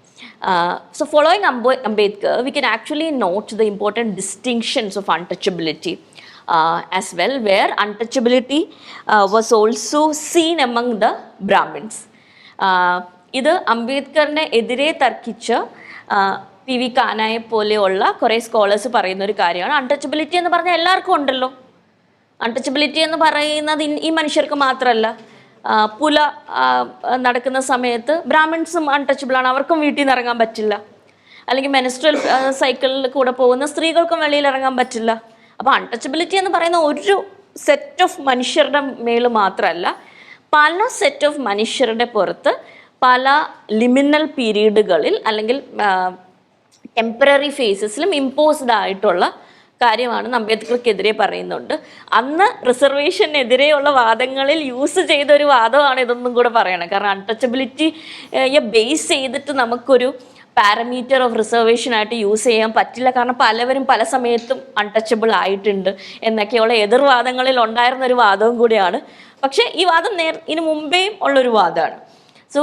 So following Ambedkar, we can actually note the important distinctions of untouchability as well, where untouchability was also seen among the Brahmins. ഇത് അംബേദ്കറിനെ എതിരെ തർക്കിച്ച പി വി കാനായെ പോലെയുള്ള കുറേ സ്കോളേഴ്സ് പറയുന്ന ഒരു കാര്യമാണ്. അൺടച്ചബിലിറ്റി എന്ന് പറഞ്ഞാൽ എല്ലാവർക്കും ഉണ്ടല്ലോ. അൺടച്ചബിലിറ്റി എന്ന് പറയുന്നത് ഈ മനുഷ്യർക്ക് മാത്രമല്ല. പുല നടക്കുന്ന സമയത്ത് ബ്രാഹ്മിൺസും അൺടച്ചബിളാണ്, അവർക്കും വീട്ടിൽ നിന്ന് ഇറങ്ങാൻ പറ്റില്ല. അല്ലെങ്കിൽ മെൻസ്ട്രൽ സൈക്കിളിൽ കൂടെ പോകുന്ന സ്ത്രീകൾക്കും വെളിയിൽ ഇറങ്ങാൻ പറ്റില്ല. അപ്പോൾ അൺടച്ചബിലിറ്റി എന്ന് പറയുന്ന ഒരു സെറ്റ് ഓഫ് മനുഷ്യരുടെ മേൽ മാത്രമല്ല, പല സെറ്റ് ഓഫ് മനുഷ്യരുടെ പുറത്ത് പല ലിമിനൽ പീരീഡുകളിൽ അല്ലെങ്കിൽ ടെമ്പററി ഫേസസിലും ഇമ്പോസ്ഡ് ആയിട്ടുള്ള കാര്യമാണ് അംബേദ്കർക്കെതിരെ പറയുന്നുണ്ട്. അന്ന് റിസർവേഷനെതിരെയുള്ള വാദങ്ങളിൽ യൂസ് ചെയ്ത ഒരു വാദമാണ് ഇതൊന്നും കൂടെ പറയണം. കാരണം അൺടച്ചബിലിറ്റിയെ ബേസ് ചെയ്തിട്ട് നമുക്കൊരു പാരമീറ്റർ ഓഫ് റിസർവേഷനായിട്ട് യൂസ് ചെയ്യാൻ പറ്റില്ല. കാരണം പലവരും പല സമയത്തും അൺടച്ചബിൾ ആയിട്ടുണ്ട് എന്നൊക്കെയുള്ള എതിർവാദങ്ങളിൽ ഉണ്ടായിരുന്നൊരു വാദവും കൂടിയാണ്. പക്ഷേ ഈ വാദം ഇതിനു മുമ്പേയും ഉള്ളൊരു വാദമാണ്. So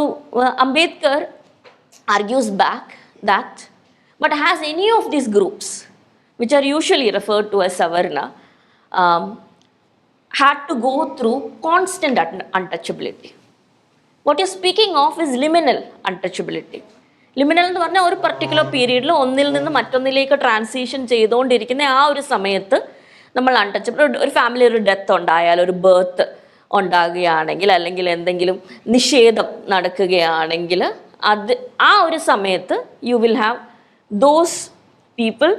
Ambedkar argues back that, but has any of these groups, which are usually referred to as Savarna, had to go through constant untouchability? What you're speaking of is liminal untouchability. Liminal എന്ന് പറഞ്ഞാൽ ഒരു particular പീരീഡിൽ ഒന്നിൽ നിന്ന് മറ്റൊന്നിലേക്ക് transition ചെയ്തുകൊണ്ടിരിക്കുന്ന ആ ഒരു സമയത്ത് നമ്മൾ അൺടച്ചബിൾ. ഒരു ഫാമിലി ഒരു ഡെത്ത് ഉണ്ടായാൽ, ഒരു ബർത്ത് ഉണ്ടാകുകയാണെങ്കിൽ, അല്ലെങ്കിൽ എന്തെങ്കിലും നിഷേധം നടക്കുകയാണെങ്കിൽ, ആ ഒരു സമയത്ത് you will have those people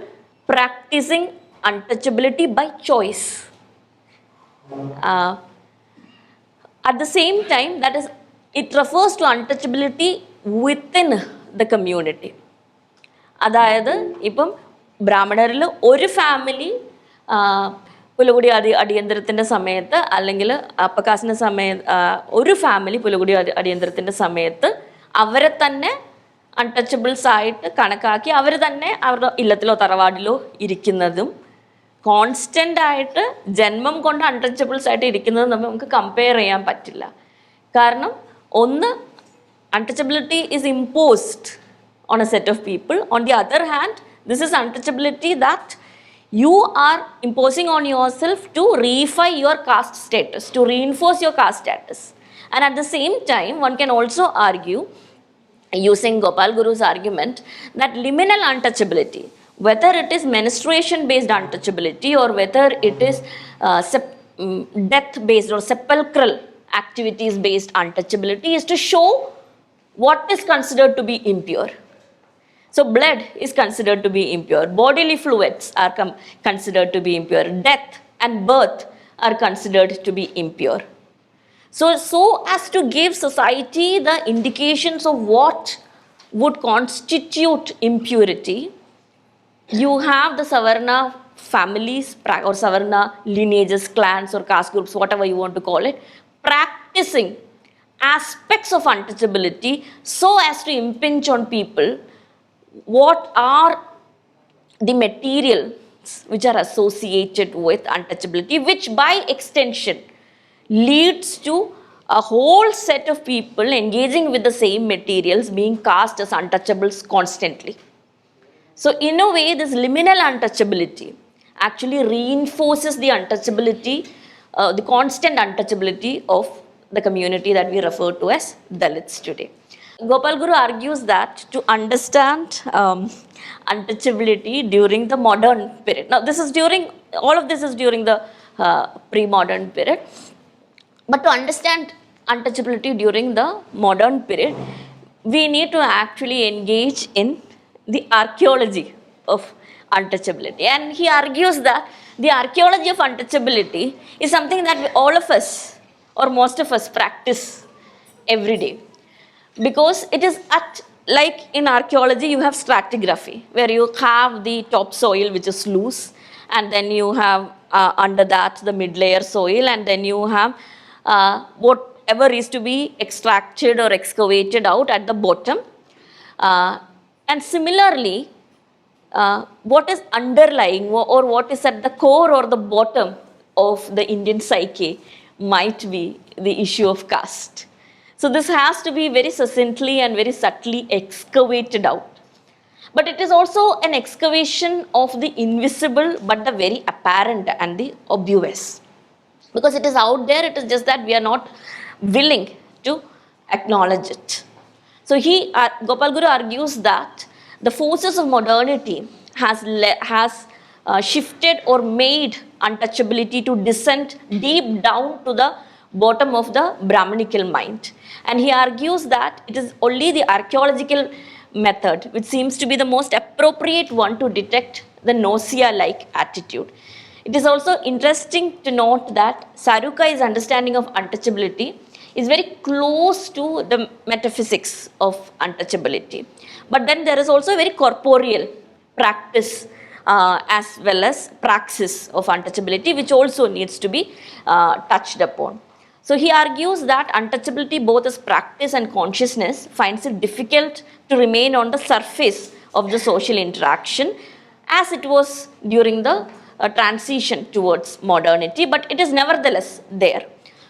practising untouchability by choice. At the same time, that is, it refers to untouchability within the community. അതായത് ഇപ്പം ബ്രാഹ്മണരിൽ ഒരു ഫാമിലി പുലകുടി അടിയന്തരത്തിൻ്റെ സമയത്ത്, അല്ലെങ്കിൽ അപ്പക്കാസിൻ്റെ ഒരു ഫാമിലി പുലകുടി അടിയന്തരത്തിൻ്റെ സമയത്ത് അവരെ തന്നെ അൺടച്ചബിൾസ് ആയിട്ട് കണക്കാക്കി അവർ തന്നെ അവരുടെ ഇല്ലത്തിലോ തറവാടിലോ ഇരിക്കുന്നതും കോൺസ്റ്റൻ്റ് ആയിട്ട് ജന്മം കൊണ്ട് അൺടച്ചബിൾസ് ആയിട്ട് ഇരിക്കുന്നതും നമുക്ക് കമ്പയർ ചെയ്യാൻ പറ്റില്ല. കാരണം ഒന്ന്, untouchability is imposed on a set of people. On the other hand, this is untouchability that you are imposing on yourself to reify your caste status, to reinforce your caste status. And at the same time, one can also argue, using Gopal Guru's argument, that liminal untouchability, whether it is menstruation based untouchability or whether it is death based or sepulchral activities based untouchability, is to show what is considered to be impure. So blood is considered to be impure. Bodily fluids are considered to be impure. Death and birth are considered to be impure. So as to give society the indications of what would constitute impurity, you have the Savarna families or Savarna lineages, clans or caste groups, whatever you want to call it, practicing aspects of untouchability so as to impinge on people what are the materials which are associated with untouchability, which by extension leads to a whole set of people engaging with the same materials being cast as untouchables constantly. So in a way, this liminal untouchability actually reinforces the untouchability, the constant untouchability of the community that we refer to as Dalits today. Gopal Guru argues that to understand untouchability during the modern period. Now, all of this is during the pre-modern period. But to understand untouchability during the modern period, we need to actually engage in the archaeology of untouchability. And he argues that the archaeology of untouchability is something that all of us or most of us practice every day. Because it is like in archaeology, you have stratigraphy, where you have the topsoil which is loose, and then you have under that the mid-layer soil, and then you have whatever is to be extracted or excavated out at the bottom. And similarly, what is underlying or what is at the core or the bottom of the Indian psyche might be the issue of caste. So this has to be very succinctly and very subtly excavated out. But it is also an excavation of the invisible but the very apparent and the obvious. Because it is out there, it is just that we are not willing to acknowledge it. So Gopal Guru argues that the forces of modernity has shifted or made untouchability to descend deep down to the bottom of the Brahmanical mind. And he argues that it is only the archaeological method which seems to be the most appropriate one to detect the nausea-like attitude. It is also interesting to note that Sarukai's understanding of untouchability is very close to the metaphysics of untouchability. But then there is also a very corporeal practice as well as praxis of untouchability, which also needs to be touched upon. So he argues that untouchability, both as practice and consciousness, finds it difficult to remain on the surface of the social interaction as it was during the transition towards modernity, but it is nevertheless there.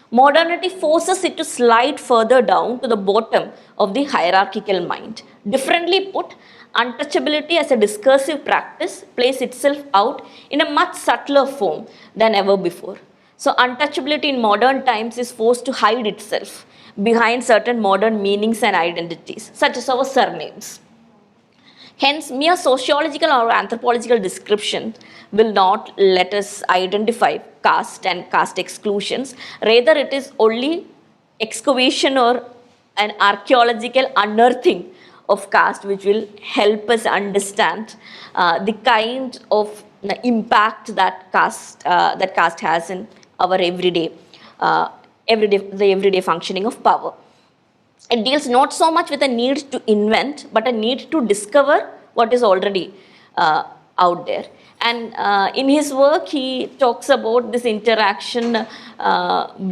Modernity forces it to slide further down to the bottom of the hierarchical mind. Differently put, untouchability as a discursive practice plays itself out in a much subtler form than ever before. So untouchability in modern times is forced to hide itself behind certain modern meanings and identities, such as our surnames. Hence, mere sociological or anthropological description will not let us identify caste and caste exclusions. Rather, it is only excavation or an archaeological unearthing of caste which will help us understand the kind of impact that caste has in our everyday functioning of power. It deals not so much with a need to invent, but a need to discover what is already out there. And in his work, he talks about this interaction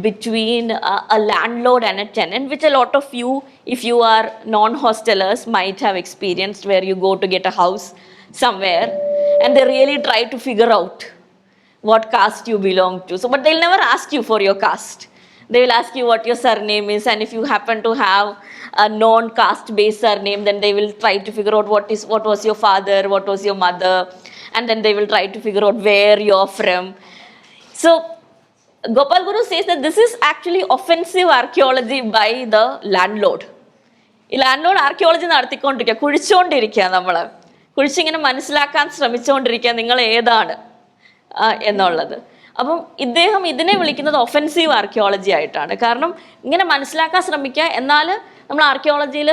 between a landlord and a tenant, which a lot of you, if you are non-hostelers, might have experienced, where you go to get a house somewhere and they really try to figure out what caste you belong to. So, but they'll never ask you for your caste. They will ask you what your surname is, and if you happen to have a non-caste based surname, then they will try to figure out what was your father, what was your mother, and then they will try to figure out where you're from. So Gopal Guru says that this is actually offensive archaeology by the landlord. ഈ ലാൻഡ്ലോഡ് archaeology നടത്തിക്കൊണ്ടിരിക്കുക, കുഴിച്ചുകൊണ്ടിരിക്കുക, കുഴിച്ചിങ്ങനെ മനസ്സിലാക്കാൻ ശ്രമിച്ചുകൊണ്ടിരിക്കുക നിങ്ങൾ ഏതാണ് എന്നുള്ളത്. അപ്പം ഇദ്ദേഹം ഇതിനെ വിളിക്കുന്നത് offensive archaeology ആയിട്ടാണ്. കാരണം ഇങ്ങനെ മനസ്സിലാക്കാൻ ശ്രമിക്കുക, എന്നാൽ നമ്മൾ ആർക്കിയോളജിയിൽ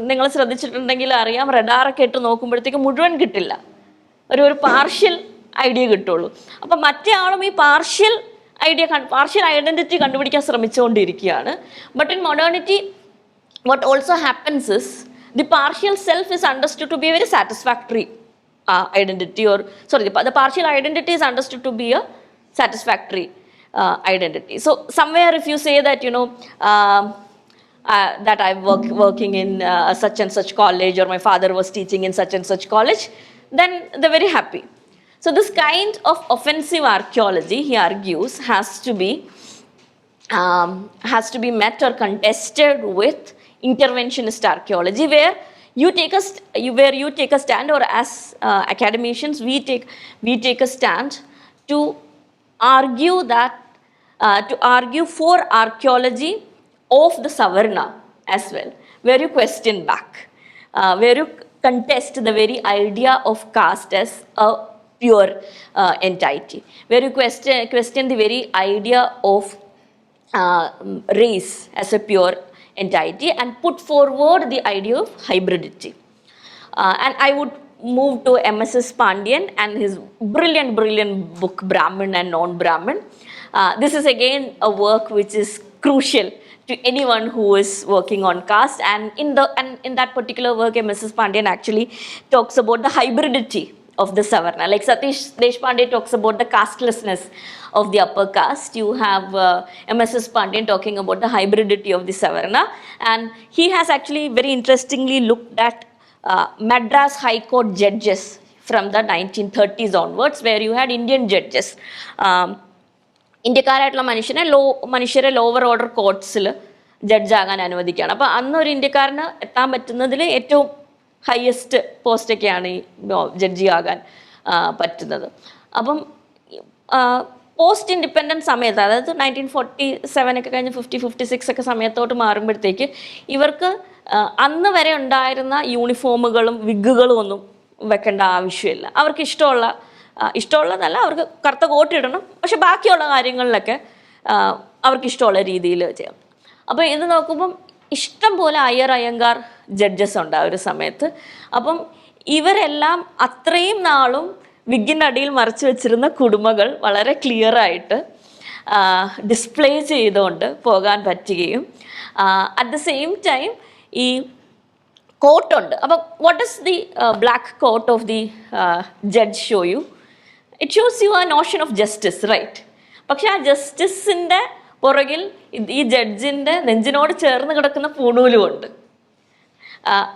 നിങ്ങൾ ശ്രദ്ധിച്ചിട്ടുണ്ടെങ്കിൽ അറിയാം, റഡാറൊക്കെ ഇട്ട് നോക്കുമ്പോഴത്തേക്ക് മുഴുവൻ കിട്ടില്ല, ഒരു പാർഷ്യൽ ഐഡിയ കിട്ടുള്ളൂ. അപ്പം മറ്റേ ആളും ഈ പാർഷ്യൽ ഐഡൻറ്റിറ്റി കണ്ടുപിടിക്കാൻ ശ്രമിച്ചുകൊണ്ടിരിക്കുകയാണ്. But in modernity what also happens is the partial self is understood to be a very satisfactory identity, or sorry, the partial identity is understood to be a satisfactory identity. So somewhere if you say that, you know, that I'm working in such and such college, or my father was teaching in such and such college, then they're very happy. So this kind of offensive archaeology, he argues, has to be met or contested with interventionist archaeology, where you take a stand, or as academicians we take a stand to argue for archaeology of the Savarna as well, where you question back, where you contest the very idea of caste as a pure entity, where you question the very idea of race as a pure entity, and put forward the idea of hybridity. And I would move to M.S. Pandian and his brilliant book Brahmin and Non-Brahmin. This is again a work which is crucial to anyone who is working on caste, and in that particular work M.S. Pandian actually talks about the hybridity of the Savarna. Like Satish Deshpande talks about the castelessness of the upper caste, you have M.S. Pandian talking about the hybridity of the Savarna, and he has actually very interestingly looked at Madras High Court judges from the 1930s onwards, where you had Indian judges. ഇന്ത്യക്കാരായിട്ടുള്ള മനുഷ്യരെ lower order കോർട്സിൽ ജഡ്ജാകാൻ അനുവദിക്കുകയാണ്. അപ്പോൾ അന്നൊരു ഇന്ത്യക്കാരന് എത്താൻ പറ്റുന്നതിൽ ഏറ്റവും highest പോസ്റ്റൊക്കെയാണ് ഈ judge ആകാൻ പറ്റുന്നത്. അപ്പം post independent സമയത്ത്, അതായത് 1947 കഴിഞ്ഞ് 56 ഒക്കെ സമയത്തോട്ട് മാറുമ്പോഴത്തേക്ക് ഇവർക്ക് അന്ന് വരെ ഉണ്ടായിരുന്ന യൂണിഫോമുകളും വിഗുകളും ഒന്നും വെക്കേണ്ട ആവശ്യമില്ല. അവർക്ക് ഇഷ്ടമുള്ളതല്ല, അവർക്ക് കറുത്ത കോട്ട് ഇടണം, പക്ഷെ ബാക്കിയുള്ള കാര്യങ്ങളിലൊക്കെ അവർക്ക് ഇഷ്ടമുള്ള രീതിയിൽ ചെയ്യാം. അപ്പോൾ ഇത് നോക്കുമ്പം ഇഷ്ടം പോലെ അയ്യങ്കാർ ജഡ്ജസ് ഉണ്ട് ആ ഒരു സമയത്ത്. അപ്പം ഇവരെല്ലാം അത്രയും നാളും വിഗിൻ്റെ അടിയിൽ മറച്ചു വെച്ചിരുന്ന കുടുംബങ്ങൾ വളരെ ക്ലിയറായിട്ട് ഡിസ്പ്ലേ ചെയ്തുകൊണ്ട് പോകാൻ പറ്റുകയും അറ്റ് ദ സെയിം ടൈം ഈ കോട്ടുണ്ട്. അപ്പം what is the black coat of the judge show you? It shows you ആ നോഷൻ ഓഫ് ജസ്റ്റിസ്, റൈറ്റ്? പക്ഷെ ആ ജസ്റ്റിസിൻ്റെ പുറകിൽ ഈ ജഡ്ജിൻ്റെ നെഞ്ചിനോട് ചേർന്ന് കിടക്കുന്ന പൂണൂലുമുണ്ട്.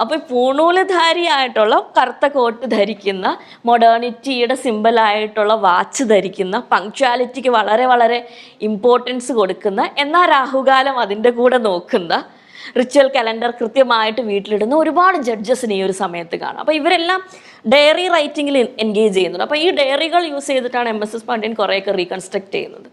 അപ്പോൾ ഈ പൂണൂലുധാരിയായിട്ടുള്ള കറുത്ത കോട്ട് ധരിക്കുന്ന, മൊഡേണിറ്റിയുടെ സിമ്പലായിട്ടുള്ള വാച്ച് ധരിക്കുന്ന, പങ്ക്ച്വാലിറ്റിക്ക് വളരെ വളരെ ഇമ്പോർട്ടൻസ് കൊടുക്കുന്ന, എന്നാൽ രാഹുകാലം അതിൻ്റെ കൂടെ നോക്കുന്ന, റിച്വൽ കലണ്ടർ കൃത്യമായിട്ട് വീട്ടിലിടുന്ന ഒരുപാട് ജഡ്ജസിന് ഈ ഒരു സമയത്ത് കാണാം. അപ്പോൾ ഇവരെല്ലാം ഡയറി റൈറ്റിങ്ങിൽ എൻഗേജ് ചെയ്യുന്നുണ്ട്. അപ്പോൾ ഈ ഡയറികൾ യൂസ് ചെയ്തിട്ടാണ് M.S. പാണ്ഡ്യൻ കുറേയൊക്കെ റീകൺസ്ട്രക്ട് ചെയ്യുന്നത്.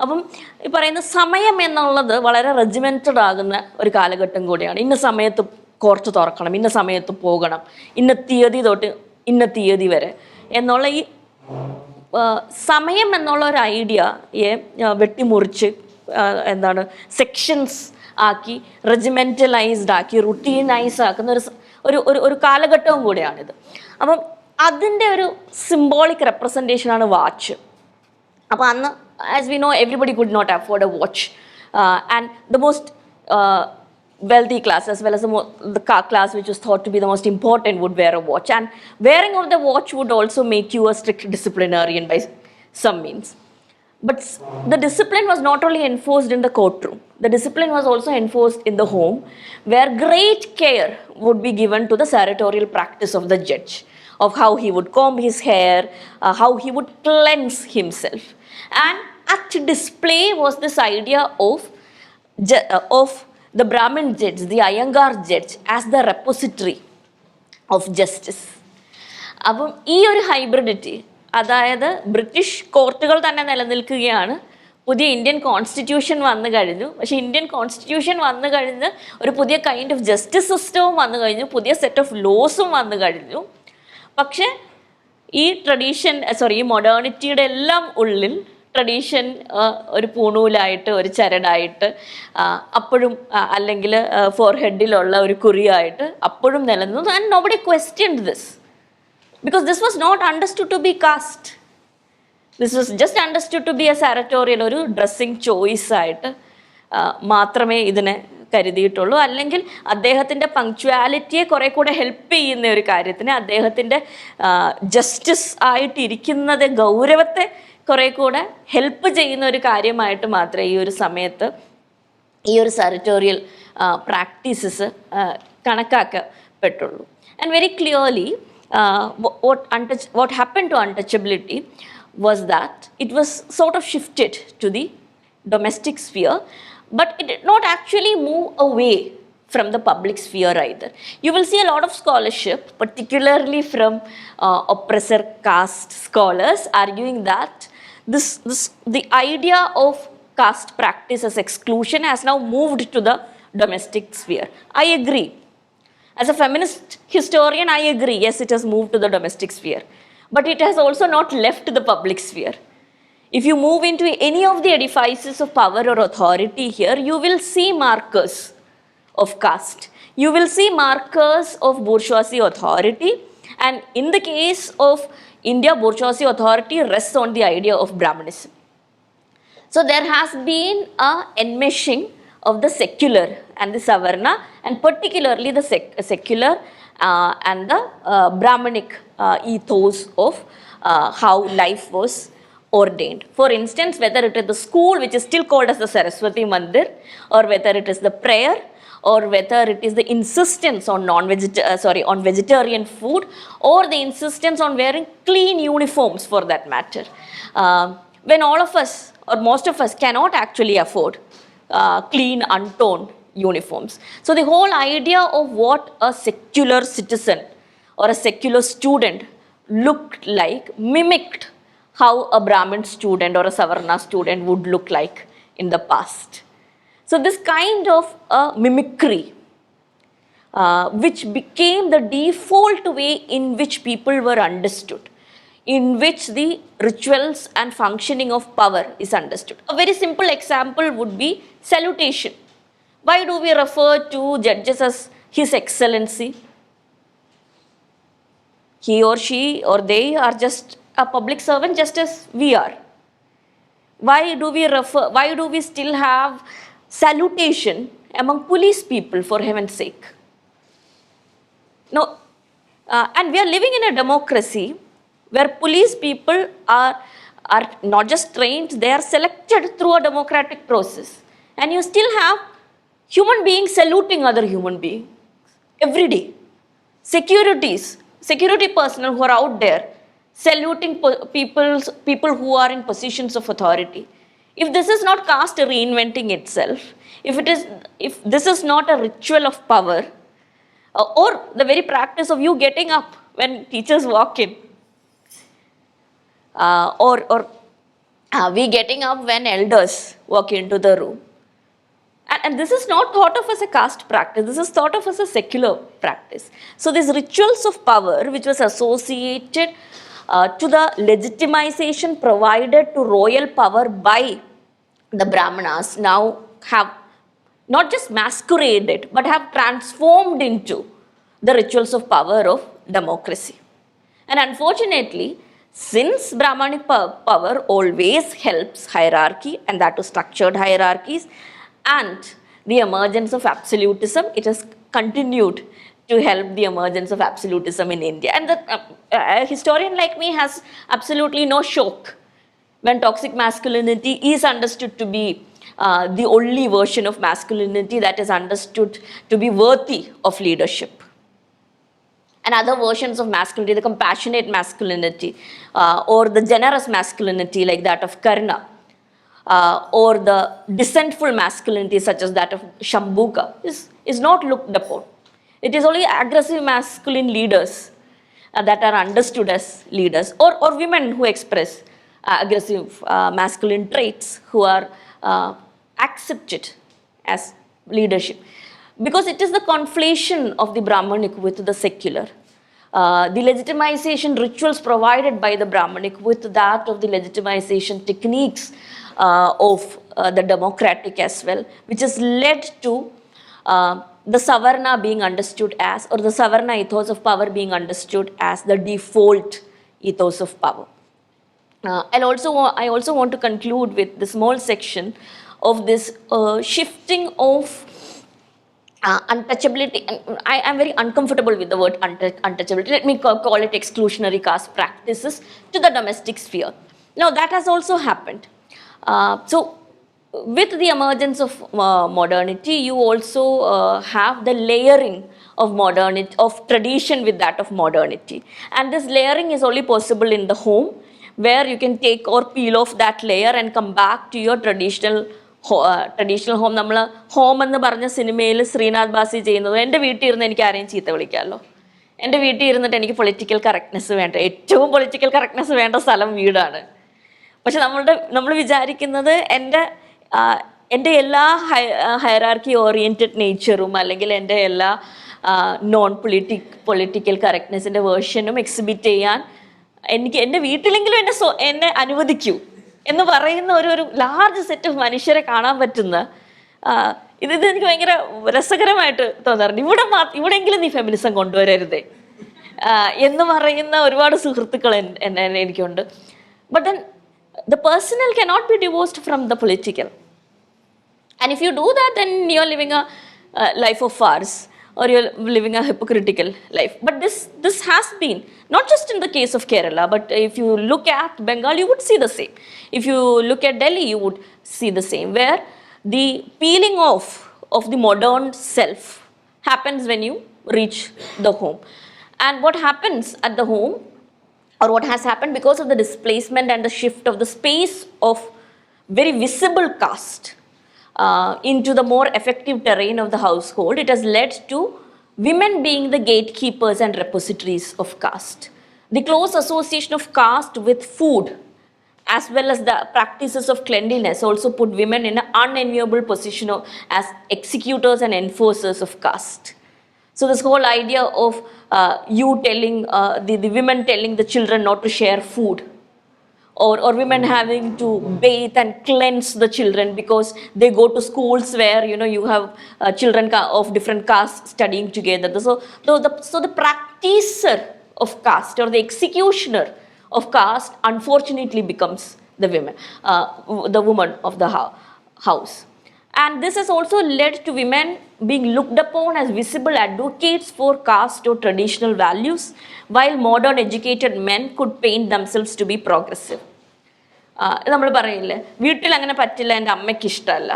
അപ്പം ഈ പറയുന്ന സമയം എന്നുള്ളത് വളരെ റെജിമെൻറ്റഡ് ആകുന്ന ഒരു കാലഘട്ടം കൂടിയാണ്. ഇന്ന സമയത്ത് കോർട്ട് തുറക്കണം, ഇന്ന സമയത്ത് പോകണം, ഇന്ന തീയതി തൊട്ട് ഇന്ന തീയതി വരെ എന്നുള്ള ഈ സമയം എന്നുള്ള ഒരു ഐഡിയയെ വെട്ടിമുറിച്ച് സെക്ഷൻസ് ആക്കി, റെജിമെൻ്റലൈസ്ഡ് ആക്കി, റുട്ടീനൈസ് ആക്കുന്ന ഒരു കാലഘട്ടവും കൂടെയാണിത്. അപ്പം അതിൻ്റെ ഒരു സിംബോളിക് റെപ്രസെൻറ്റേഷനാണ് വാച്ച്. അപ്പോൾ അന്ന്, as we know, everybody could not afford a watch, and the most wealthy class as well as the class which was thought to be the most important would wear a watch, and wearing of the watch would also make you a strict disciplinarian by some means. But the discipline was not only enforced in the courtroom, the discipline was also enforced in the home, where great care would be given to the sartorial practice of the judge, of how he would comb his hair, how he would cleanse himself. And at display was this idea of the Brahmin judge, the Iyengar judge, as the repository of justice. അപ്പം ഈ ഒരു ഹൈബ്രിഡിറ്റി, അതായത് British കോർട്ടുകൾ തന്നെ നിലനിൽക്കുകയാണ്, പുതിയ Indian constitution വന്നു കഴിഞ്ഞു, പക്ഷേ ഇന്ത്യൻ കോൺസ്റ്റിറ്റ്യൂഷൻ വന്നു കഴിഞ്ഞ് ഒരു പുതിയ കൈൻഡ് ഓഫ് ജസ്റ്റിസ് സിസ്റ്റവും വന്നു കഴിഞ്ഞു, പുതിയ സെറ്റ് ഓഫ് ലോസും വന്നു കഴിഞ്ഞു. പക്ഷേ ഈ ഈ മോഡേണിറ്റിയുടെ എല്ലാം ഉള്ളിൽ ട്രഡീഷൻ ഒരു പൂണൂലായിട്ട് ഒരു ചരടായിട്ട് അപ്പോഴും അല്ലെങ്കിൽ ഫോർഹെഡിലുള്ള ഒരു കുറിയായിട്ട് അപ്പോഴും നിലനിന്നു. And nobody questioned this because this was not understood to be caste. This was just understood to be a sartorial, ഒരു ഡ്രസ്സിങ് ചോയ്സ് ആയിട്ട് മാത്രമേ ഇതിനെ കരുതിയിട്ടുള്ളൂ. അല്ലെങ്കിൽ അദ്ദേഹത്തിൻ്റെ പങ്ക്ച്വാലിറ്റിയെ കുറെ കൂടെ ഹെൽപ്പ് ചെയ്യുന്ന ഒരു കാര്യത്തിന്, അദ്ദേഹത്തിൻ്റെ ജസ്റ്റിസ് ആയിട്ടിരിക്കുന്നത് ഗൗരവത്തെ കുറെ കൂടെ ഹെൽപ്പ് ചെയ്യുന്ന ഒരു കാര്യമായിട്ട് മാത്രമേ ഈ ഒരു സമയത്ത് ഈ ഒരു സാരറ്റോറിയൽ പ്രാക്ടീസസ് കണക്കാക്കപ്പെട്ടുള്ളൂ. And very clearly what happened to untouchability was that it was sort of shifted to the domestic sphere, but it did not actually move away from the public sphere either. You will see a lot of scholarship, particularly from oppressor caste scholars, arguing that the idea of caste practice as exclusion has now moved to the domestic sphere. I agree. As a feminist historian, I agree, yes, it has moved to the domestic sphere. But it has also not left the public sphere. If you move into any of the edifices of power or authority here, you will see markers of caste. You will see markers of bourgeoisie authority. And in the case of India, bourgeoisie authority rests on the idea of Brahmanism. So there has been an enmeshing of the secular and the Savarna, and particularly the secular and the Brahmanic ethos of how life was ordained. For instance, whether it is the school, which is still called as the Saraswati Mandir, or whether it is the prayer, or whether it is the insistence on on vegetarian food, or the insistence on wearing clean uniforms for that matter, when all of us or most of us cannot actually afford clean, untoned uniforms. So the whole idea of what a secular citizen or a secular student looked like mimicked how a Brahmin student or a Savarna student would look like in the past. So this kind of mimicry, which became the default way in which people were understood, in which the rituals and functioning of power is understood. A very simple example would be salutation. Why do we refer to judges as His Excellency? He or she or they are just a public servant, just as we are. Why do we still have salutation among police people, for heaven's sake? No, and we are living in a democracy where police people are not just trained, they are selected through a democratic process. And you still have human beings saluting other human beings every day. Security personnel who are out there saluting people who are in positions of authority. If this is not caste reinventing itself, if this is not a ritual of power, or the very practice of you getting up when teachers walk in, or we getting up when elders walk into the room. And this is not thought of as a caste practice, this is thought of as a secular practice. So these rituals of power, which was associated to the legitimization provided to royal power by the Brahmanas, now have not just masqueraded, but have transformed into the rituals of power of democracy. And unfortunately, since Brahmanic power always helps hierarchy, and that to structured hierarchies, and the emergence of absolutism, it has continued to help the emergence of absolutism in India. And a historian like me has absolutely no shock when toxic masculinity is understood to be the only version of masculinity that is understood to be worthy of leadership. And other versions of masculinity, the compassionate masculinity, or the generous masculinity like that of Karna, or the dissentful masculinity such as that of Shambhuka, is not looked upon. It is only aggressive masculine leaders that are understood as leaders, or women who express aggressive masculine traits who are accepted as leadership. Because it is the conflation of the Brahmanic with the secular the legitimization rituals provided by the Brahmanic with that of the legitimization techniques of the democratic as well, which has led to the Savarna being understood as, or the Savarna ethos of power being understood as the default ethos of power. I also want to conclude with the small section of this shifting of untouchability. I am very uncomfortable with the word untouchability. Let me call it exclusionary caste practices to the domestic sphere. Now that has also happened. So with the emergence of modernity, you also have the layering of modernity, of tradition with that of modernity. And this layering is only possible in the home, where you can take or peel off that layer and come back to your traditional home. നമ്മൾ home എന്ന് പറഞ്ഞ സിനിമയിൽ ശ്രീനാഥ് ബാസി ചെയ്യുന്നത്, എൻ്റെ വീട്ടിൽ ഇരുന്ന് എനിക്ക് ആരെയും ചീത്ത വിളിക്കാമല്ലോ, എൻ്റെ വീട്ടിൽ ഇരുന്നിട്ട് എനിക്ക് പൊളിറ്റിക്കൽ കറക്റ്റ്നെസ് വേണ്ട, ഏറ്റവും പൊളിറ്റിക്കൽ കറക്റ്റ്നെസ് വേണ്ട സ്ഥലം വീടാണ്. പക്ഷെ നമ്മൾ വിചാരിക്കുന്നത് എൻ്റെ എല്ലാ ഹയറാർക്കി ഓറിയൻറ്റഡ് നേച്ചറും അല്ലെങ്കിൽ എൻ്റെ എല്ലാ നോൺ പൊളിറ്റിക്കൽ കറക്റ്റ്നെസ്സിൻ്റെ വേർഷനും എക്സിബിറ്റ് ചെയ്യാൻ എനിക്ക് എൻ്റെ വീട്ടിലെങ്കിലും എന്നെ അനുവദിക്കൂ എന്ന് പറയുന്ന ഒരു ലാർജ് സെറ്റ് ഓഫ് മനുഷ്യരെ കാണാൻ പറ്റുന്ന ഇത് എനിക്ക് ഭയങ്കര രസകരമായിട്ട് തോന്നാറുണ്ട്. ഇവിടെയെങ്കിലും നീ ഫെമിനിസം കൊണ്ടുവരരുതേ എന്ന് പറയുന്ന ഒരുപാട് സുഹൃത്തുക്കൾ എനിക്കുണ്ട്. But then the personal cannot be divorced from the political. And if you do that, then you're living a life of farce, or you're living a hypocritical life. But this has been, not just in the case of Kerala, but if you look at Bengal, you would see the same. If you look at Delhi, you would see the same, where the peeling off of the modern self happens when you reach the home. And what happens at the home, or what has happened because of the displacement and the shift of the space of very visible caste into the more effective terrain of the household, it has led to women being the gatekeepers and repositories of caste. The close association of caste with food, as well as the practices of cleanliness, also put women in an unenviable position as executors and enforcers of caste. So this whole idea of you telling, the women telling the children not to share food, or women having to bathe and cleanse the children because they go to schools where you have children of different castes studying together. So the practicer of caste, or the executioner of caste, unfortunately becomes the woman of the house. And this has also led to women being looked upon as visible advocates for caste or traditional values, while modern educated men could paint themselves to be progressive. നമ്മൾ പറയില്ലേ, വീട്ടിൽ അങ്ങനെ പറ്റില്ല, എൻ്റെ അമ്മയ്ക്ക് ഇഷ്ടമല്ല,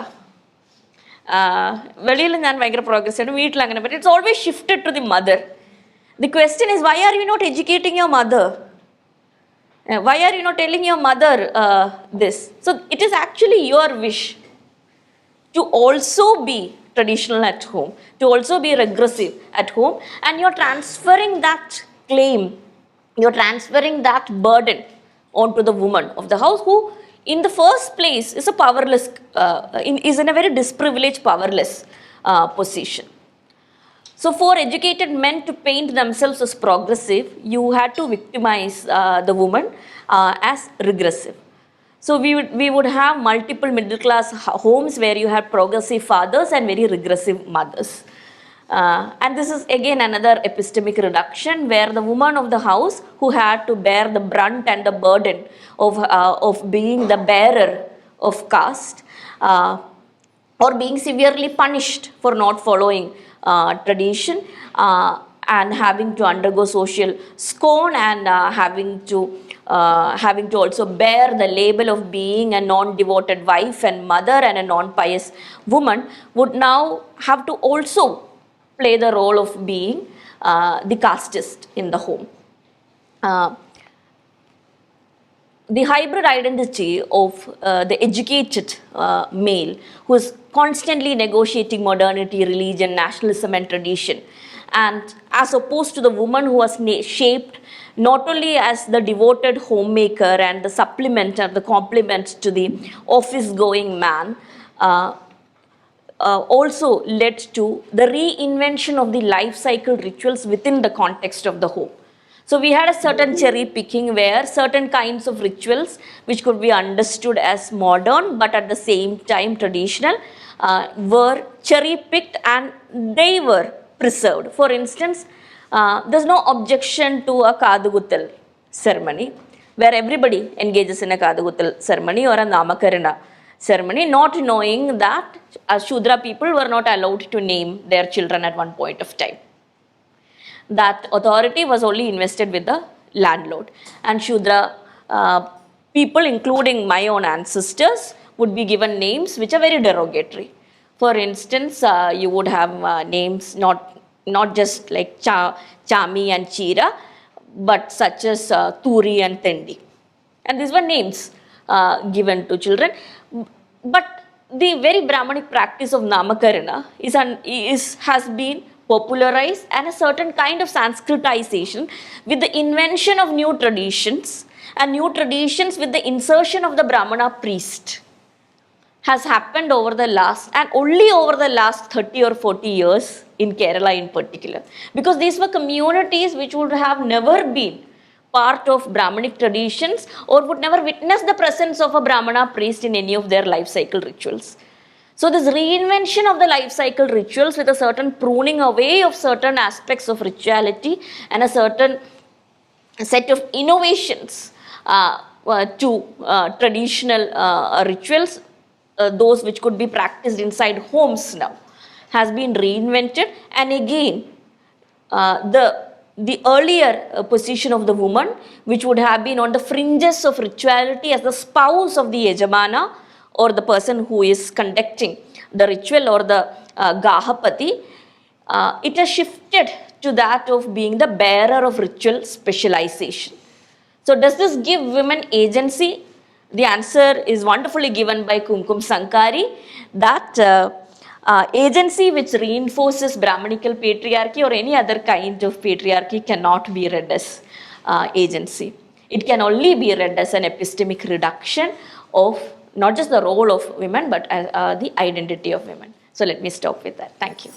വെളിയിൽ ഞാൻ ഭയങ്കര പ്രോഗ്രസീവ്, വീട്ടിൽ അങ്ങനെ പറ്റില്ല. It's always shifted to the mother. The question is, why are you not educating your mother? Why are you not telling your mother this? So it is actually your wish to also be traditional at home, to also be regressive at home, and you're transferring that claim, you're transferring that burden onto the woman of the house, who in the first place is a powerless, is in a very disprivileged, powerless position. So for educated men to paint themselves as progressive, you had to victimize the woman as regressive. So we would have multiple middle class homes where you have progressive fathers and very regressive mothers. And this is again another epistemic reduction, where the woman of the house, who had to bear the brunt and the burden of being the bearer of caste, or being severely punished for not following tradition, and having to undergo social scorn, and having to also bear the label of being a non-devoted wife and mother and a non-pious woman, would now have to also play the role of being the casteist in the home. The hybrid identity of the educated male, who is constantly negotiating modernity, religion, nationalism and tradition, and as opposed to the woman who was shaped not only as the devoted homemaker and the supplement and the complement to the office-going man, also led to the reinvention of the life cycle rituals within the context of the home. So we had a certain cherry picking where certain kinds of rituals which could be understood as modern but at the same time traditional were cherry picked and they were preserved. For instance, there's no objection to a Kadugutal ceremony where everybody engages in a Kadugutal ceremony or a Namakarana ceremony, not knowing that Shudra people were not allowed to name their children at one point of time. That authority was only invested with the landlord. And Shudra people, including my own ancestors, would be given names which are very derogatory. For instance, you would have names not just like Chami and Chira, but such as Turi and Tendi. And these were names given to children. But the very Brahmanic practice of Namakarana has been popularized and a certain kind of Sanskritization with the invention of new traditions and new traditions with the insertion of the Brahmana priest has happened over the last and only over the last 30 or 40 years in Kerala in particular. Because these were communities which would have never been part of Brahmanic traditions or would never witness the presence of a Brahmana priest in any of their life cycle rituals. So this reinvention of the life cycle rituals with a certain pruning away of certain aspects of rituality and a certain set of innovations to traditional rituals, those which could be practiced inside homes now, has been reinvented. And again, the earlier position of the woman, which would have been on the fringes of rituality as the spouse of the Yajamana or the person who is conducting the ritual or the Gahapati, it has shifted to that of being the bearer of ritual specialization. So does this give women agency? The answer is wonderfully given by Kumkum Sankari, that agency which reinforces Brahmanical patriarchy or any other kind of patriarchy cannot be read as agency. It can only be read as an epistemic reduction of not just the role of women but the identity of women. So let me stop with that. Thank you.